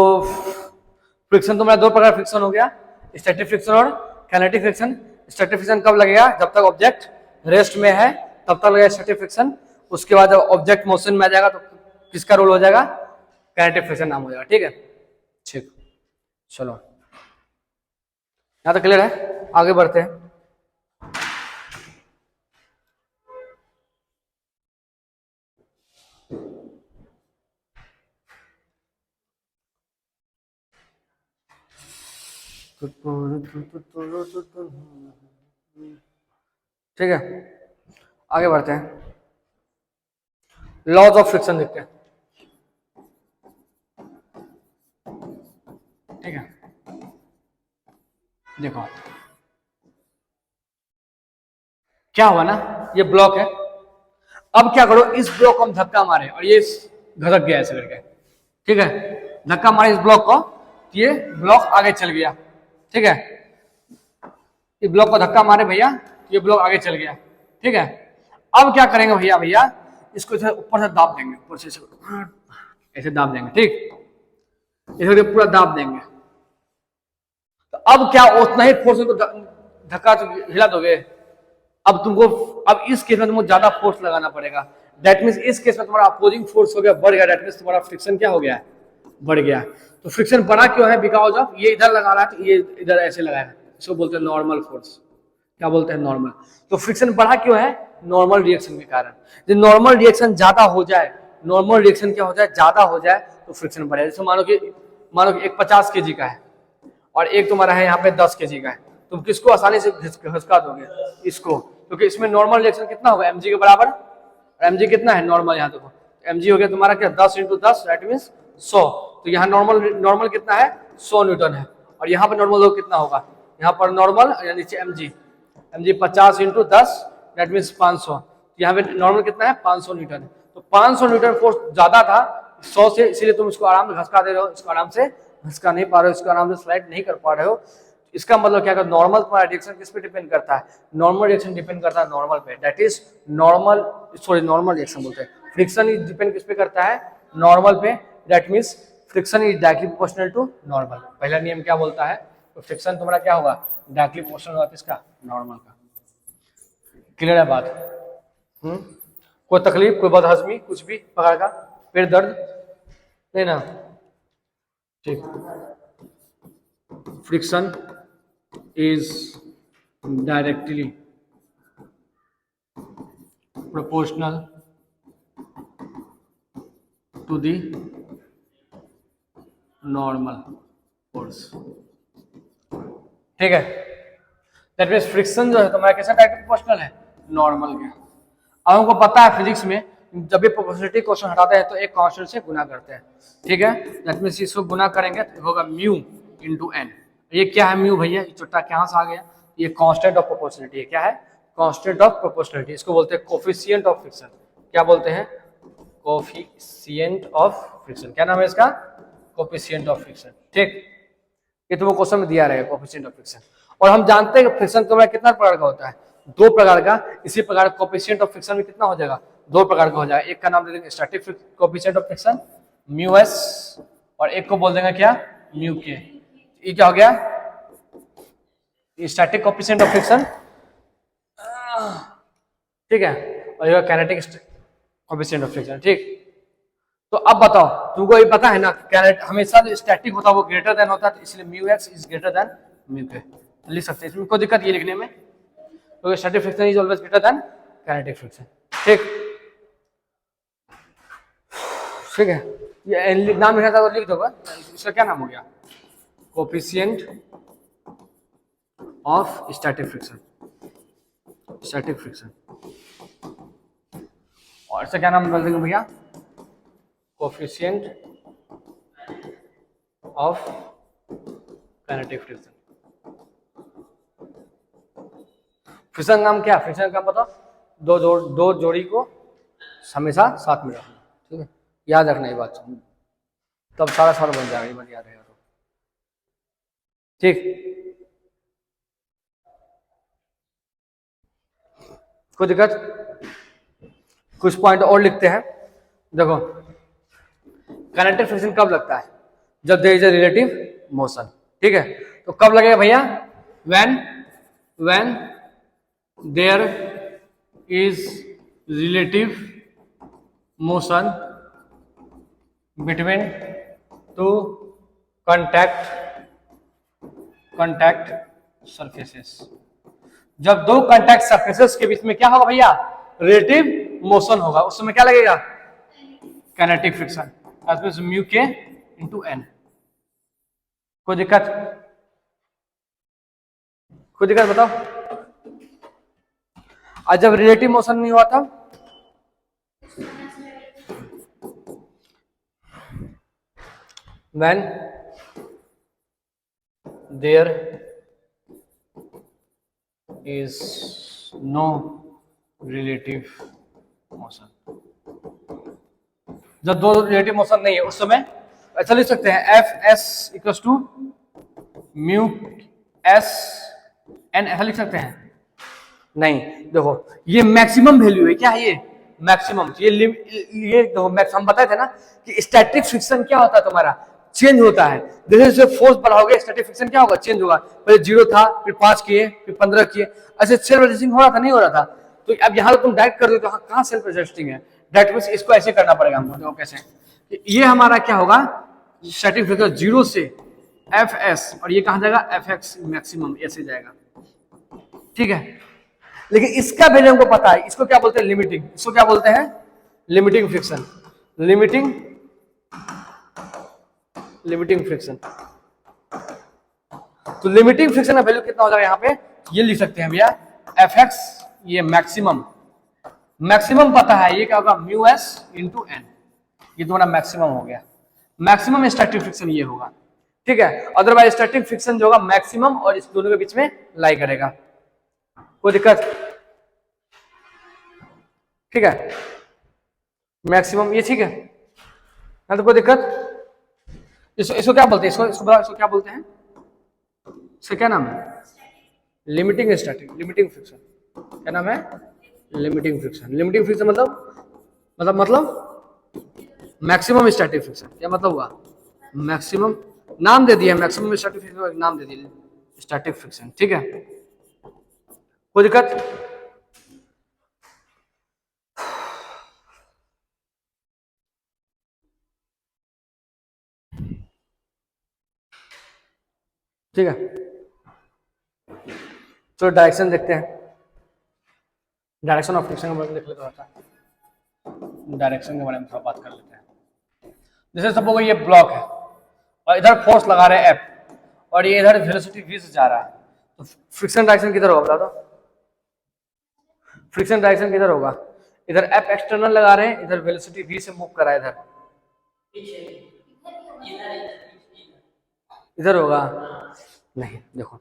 फ्रिक्शन तुम्हारा दो प्रकार फ्रिक्शन हो गया, स्टैटिक फ्रिक्शन और काइनेटिक फ्रिक्शन। स्टैटिक फ्रिक्शन कब लगेगा? जब तक ऑब्जेक्ट रेस्ट में है तब तक लगेगा स्टैटिक फ्रिक्शन। उसके बाद जब ऑब्जेक्ट मोशन में आ जाएगा तो किसका रोल हो जाएगा? काइनेटिक फ्रिक्शन नाम हो जाएगा, ठीक है। ठीक, चलो यहाँ तो क्लियर है, आगे बढ़ते हैं। ठीक है, आगे बढ़ते हैं। लॉज ऑफ फ्रिक्शन देखते हैं, ठीक है। देखो क्या हुआ ना, ये ब्लॉक है। अब क्या करो, इस ब्लॉक को हम धक्का मारे और ये घसक गया ऐसे करके, ठीक है। धक्का मारे इस ब्लॉक को, ये ब्लॉक आगे चल गया, ठीक है। इस ब्लॉक को धक्का मारे भैया, ये ब्लॉक आगे चल गया, ठीक है। अब क्या करेंगे भैया? भैया इसको ऊपर से दाब देंगे, ऊपर से ऐसे दाब देंगे, ठीक। इसे पूरा दाब देंगे। तो अब क्या उतना ही फोर्स को धक्का हिला दोगे? अब इस केस में तुमको ज्यादा फोर्स लगाना पड़ेगा। दैट मीन्स इस केस में तुम्हारा अपोजिंग फोर्स हो गया बढ़ गया, दैट मीन्स तुम्हारा फ्रिक्शन क्या हो गया है? बढ़ गया। तो फ्रिक्शन बढ़ा क्यों है? बिकॉज ऑफ ये इधर लगा रहा है तो ये इधर ऐसे लगाया है, इसको बोलते हैं नॉर्मल फोर्स। क्या बोलते हैं? नॉर्मल। तो फ्रिक्शन बढ़ा क्यों है? नॉर्मल रिएक्शन के कारण। जब नॉर्मल रिएक्शन ज्यादा हो जाए, नॉर्मल रिएक्शन क्या हो जाए? ज्यादा हो जाए तो फ्रिक्शन बढ़े। जैसे मानो कि एक 50 kg का है और एक तुम्हारा है यहाँ पे 10 kg का है, तुम किसको आसानी से घिसका दोगे? इसको, क्योंकि इसमें नॉर्मल रिएक्शन कितना होगा? mg के बराबर। और mg कितना है? नॉर्मल। यहाँ देखो mg हो गया तुम्हारा क्या? 10 × 10 दैट मीन्स 100। तो यहाँ नॉर्मल कितना है? 100 न्यूटन है। और यहाँ पर नॉर्मल कितना होगा? यहाँ पर नॉर्मल या नीचे mg 50 × 10 दैट मीन्स 500। यहाँ पे नॉर्मल कितना है? 500 न्यूटन है। तो 500 न्यूटन फोर्स ज्यादा था 100 से, इसीलिए तुम इसको आराम से घसका दे रहे हो। इसको आराम से घसका नहीं पा रहे हो, इसको आराम से स्लाइड नहीं कर पा रहे हो। इसका मतलब क्या? नॉर्मल तुम्हारा रिएक्शन किस पे डिपेंड करता है? नॉर्मल रिएक्शन डिपेंड करता है नॉर्मल पे, दैट इज नॉर्मल रिएक्शन बोलते हैं। फ्रिक्शन इज डिपेंड किस पे करता है? नॉर्मल पे, that means friction is directly proportional to normal. पहला नियम क्या बोलता है? तो फ्रिक्शन तुम्हारा क्या होगा? डायरेक्टली प्रोपोर्शनल होगा किसका? नॉर्मल का। क्लियर है बात? कोई तकलीफ, कोई बदहजमी, कुछ भी प्रकार का, पेट दर्द नहीं ना? ठीक। Friction is directly proportional to the normal force. ठीक है, दैट मीन्स फ्रिक्शन जो है तुम्हारा कैसा डायरेक्टली प्रोपोर्शनल है? नॉर्मल के। अब हमको पता है फिजिक्स में जब भी प्रोपोर्शनलिटी क्वेश्चन हटाते हैं तो एक कांस्टेंट से गुना करते हैं। ठीक है, दैट मीन्स इसको गुना करेंगे तो होगा म्यू इंटू एन। ये क्या है म्यू भैया? ये चुट्टा कहाँ से आ गया? ये कांस्टेंट ऑफ प्रोपोर्शनलिटी है। क्या है? Constant of proportionality. इसको बोलते हैं कोफिशिएंट ऑफ फ्रिक्शन। क्या बोलते हैं? Coefficient of friction. क्या नाम है इसका? Coefficient of friction. ठीक, ये तो वो क्वेश्चन में दिया रहेगा कोफिशिएंट ऑफ फ्रिक्शन। और हम जानते हैं कि फ्रिक्शन तुम्हारा कितना प्रकार का होता है? 2 प्रकार का। इसी प्रकार कोफिशिएंट ऑफ फ्रिक्शन में कितना हो जाएगा? 2 प्रकार का हो जाएगा। एक का नाम दे देंगे static coefficient of friction mu S, और एक को बोल देंगे क्या? म्यू के। ये क्या हो गया? Static coefficient of friction. ठीक है, और ये काइनेटिक कोफिशिएंट ऑफ फ्रिक्शन। ठीक, तो अब बताओ, तुमको ये पता है ना हमेशा जो स्टैटिक होता है वो ग्रेटर देन होता है, तो इसलिए mu x is greater than mu के। लिख सकते हैं, इसमें कोई दिक्कत ये लिखने में, क्योंकि static friction is always greater than kinetic friction. ठीक, ठीक है, ये नाम लिखा था तो लिख दोगा। इसका क्या नाम हो गया? Coefficient of static friction. Static friction. और इसका क्या नाम बोल देंगे भैया? Coefficient of kinetic friction. Friction नाम क्या? फ्रिक्शन का पता? दो जोड़ी को हमेशा साथ में रखना। ठीक है, याद रखना ये बात, तब सारा बन जाएगा। ये बात याद रहेगा तो ठीक। कोई दिक्कत? कुछ पॉइंट और लिखते हैं। देखो, काइनेटिक फ्रिक्शन कब लगता है? जब there is a relative motion. ठीक है, तो कब लगेगा भैया? When there is relative motion between two contact surfaces. जब 2 कॉन्टैक्ट सरफेसेस के बीच में क्या होगा भैया? रिलेटिव मोशन होगा, उस समय क्या लगेगा? Kinetic friction. म्यू के इंटू एन। कोई दिक्कत? बताओ। और जब रिलेटिव मोशन नहीं हुआ था? when there is no relative motion। जब 2 रिलेटिव मोशन नहीं है उस समय ऐसा लिख सकते हैं F S equal to mu S N, ऐसा लिख सकते हैं? नहीं, देखो ये मैक्सिमम वैल्यू है। क्या है ये? मैक्सिमम। ये देखो मैक्स हम बताए थे ना कि स्टैटिक फ्रिक्शन क्या होता है तुम्हारा? चेंज होता है। जैसे जैसे फोर्स बढ़ाओगे स्टैटिक फ्रिक्शन क्या होगा, चेंज होगा। पहले 0 था, फिर 5 किए, फिर 15 किए, ऐसे सेल्फ एडजस्टिंग हो रहा था, नहीं हो रहा था। तो अब यहाँ तुम डायरेक्ट कर दो तो कहाँ सेल्फ एडजस्टिंग है, डायरेक्ट मींस इसको ऐसे करना पड़ेगा हमको। देखो कैसे, ये हमारा क्या होगा, स्टैटिक फ्रिक्शन 0 से Fs, और ये कहाँ जाएगा Fx मैक्सिमम, ऐसे जाएगा, ठीक है। लेकिन इसका वैल्यू हमको पता है, इसको क्या बोलते हैं, लिमिटिंग। इसको क्या बोलते हैं, लिमिटिंग फ्रिक्शन, लिमिटिंग फ्रिक्शन। तो लिमिटिंग फ्रिक्शन का वैल्यू कितना हो जाएगा, यहाँ पे ये लिख सकते हैं भैया, Fx, ये मैक्सिमम पता है, ये क्या होगा, μs इंटू एन, ये तुम्हारा मैक्सिमम हो गया। मैक्सिमम स्टैटिक फ्रिक्शन ये होगा, ठीक है। अदरवाइज स्टैटिक फ्रिक्शन जो होगा मैक्सिमम और इस दोनों के बीच में लाई करेगा, कोई दिक्कत, ठीक है। मैक्सिमम ये ठीक है ना, तो कोई दिक्कत। इसको क्या बोलते हैं, इसको क्या बोलते हैं, इसका क्या नाम है, लिमिटिंग फ्रिक्शन। क्या नाम है, लिमिटिंग फ्रिक्शन। लिमिटिंग फ्रिक्शन मतलब मैक्सिमम स्टैटिक फ्रिक्शन। क्या मतलब हुआ, मैक्सिमम, नाम दे दिया मैक्सिमम स्टैटिक फ्रिक्शन, नाम दे दिया स्टैटिक फ्रिक्शन, ठीक है। कोई दिक्कत, ठीक है। तो डायरेक्शन देखते हैं, डायरेक्शन ऑफ फ्रिक्शन के बारे में देख लेते हैं, डायरेक्शन के बारे में थोड़ा बात कर लेते हैं। जैसे सपोज ये ब्लॉक है और इधर फोर्स लगा रहे हैं F, और ये इधर वेलोसिटी v से जा रहा है, तो फ्रिक्शन डायरेक्शन किधर होगा बता दो, फ्रिक्शन डायरेक्शन किधर होगा, इधर F एक्सटर्नल लगा रहे हैं, इधर वेलोसिटी v से मूव कर रहा है, इधर होगा नहीं। देखो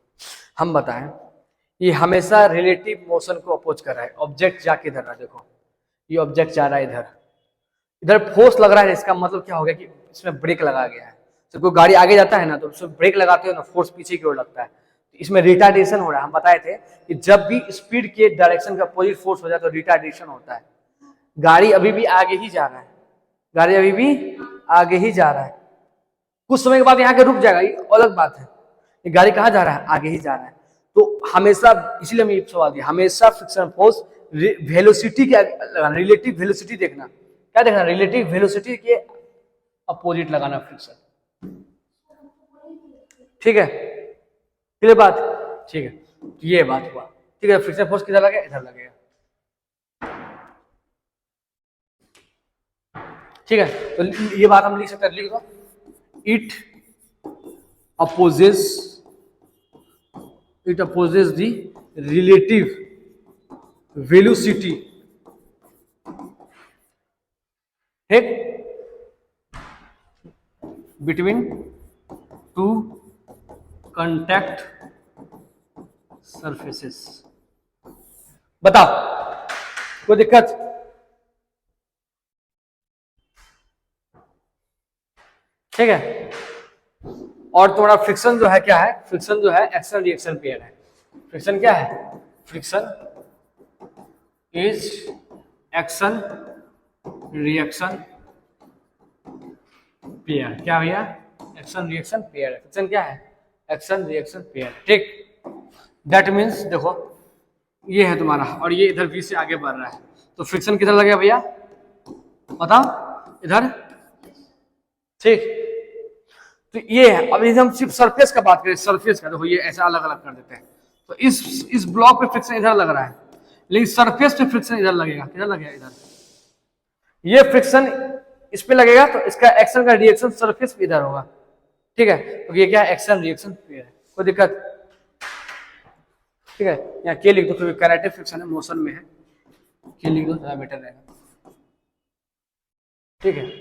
हम बताएं, ये हमेशा रिलेटिव मोशन को अपोज कर रहा है, ऑब्जेक्ट जाके इधर रहा, देखो ये ऑब्जेक्ट जा रहा है इधर, इधर फोर्स लग रहा है, इसका मतलब क्या हो गया कि इसमें ब्रेक लगा गया है। तो कोई गाड़ी आगे जाता है ना, तो उसमें ब्रेक लगाते हो ना, फोर्स पीछे की ओर लगता है, तो इसमें रिटार्डेशन हो रहा है। हम बताए थे कि जब भी स्पीड के डायरेक्शन का अपोजिट फोर्स हो जाए तो रिटार्डेशन होता है। गाड़ी अभी भी आगे ही जा रहा है, गाड़ी अभी भी आगे ही जा रहा है, कुछ समय के बाद यहाँ के रुक जाएगा, ये अलग बात है। ये गाड़ी कहाँ जा रहा है, आगे ही जा रहा है। तो हमेशा, इसीलिए मैं ये सवाल दिया, हमेशा फ्रिक्शन फोर्स वेलोसिटी के लगाना, रिलेटिव वेलोसिटी देखना, क्या देखना, रिलेटिव वेलोसिटी के अपोजिट लगाना फ्रिक्शन, ठीक है। क्लियर बात, ठीक है। तो ये बात हुआ, ठीक है। फ्रिक्शन फोर्स किधर लगेगा, इधर लगेगा, ठीक है। तो ये बात हम लिख सकते हैं, लिख दो, it opposes the relative velocity, ठीक, between two contact surfaces। बताओ कोई दिक्कत, ठीक है। और तुम्हारा फ्रिक्शन जो है क्या है, फ्रिक्शन जो है एक्शन रिएक्शन पेयर है। फ्रिक्शन क्या है, friction is action reaction pair. क्या भैया, एक्शन रिएक्शन पेयर। फ्रिक्शन क्या है, एक्शन रिएक्शन पेयर, ठीक। दैट मीन्स देखो ये है तुम्हारा, और ये इधर v से आगे बढ़ रहा है, तो फ्रिक्शन किधर लगेगा भैया, बताओ, इधर, ठीक। तो ये है। अब हम सिर्फ सरफेस का बात करें, सरफेस का, देखो ये ऐसा अलग अलग कर देते हैं। तो इस ब्लॉक पे फ्रिक्शन इधर लग रहा है, लेकिन सरफेस पे फ्रिक्शन इधर लगेगा, किधर लगेगा, इधर। ये फ्रिक्शन इस पे लगेगा, तो इसका एक्शन का रिएक्शन सरफेस पे इधर होगा, ठीक है। तो ये क्या है, एक्शन रिएक्शन पेयर है, कोई दिक्कत, ठीक है। यहाँ के लिख दो, क्योंकि काइनेटिक फ्रिक्शन है, मोशन में है, के लिख दो, ज्यादा बेटर रहेगा, ठीक है।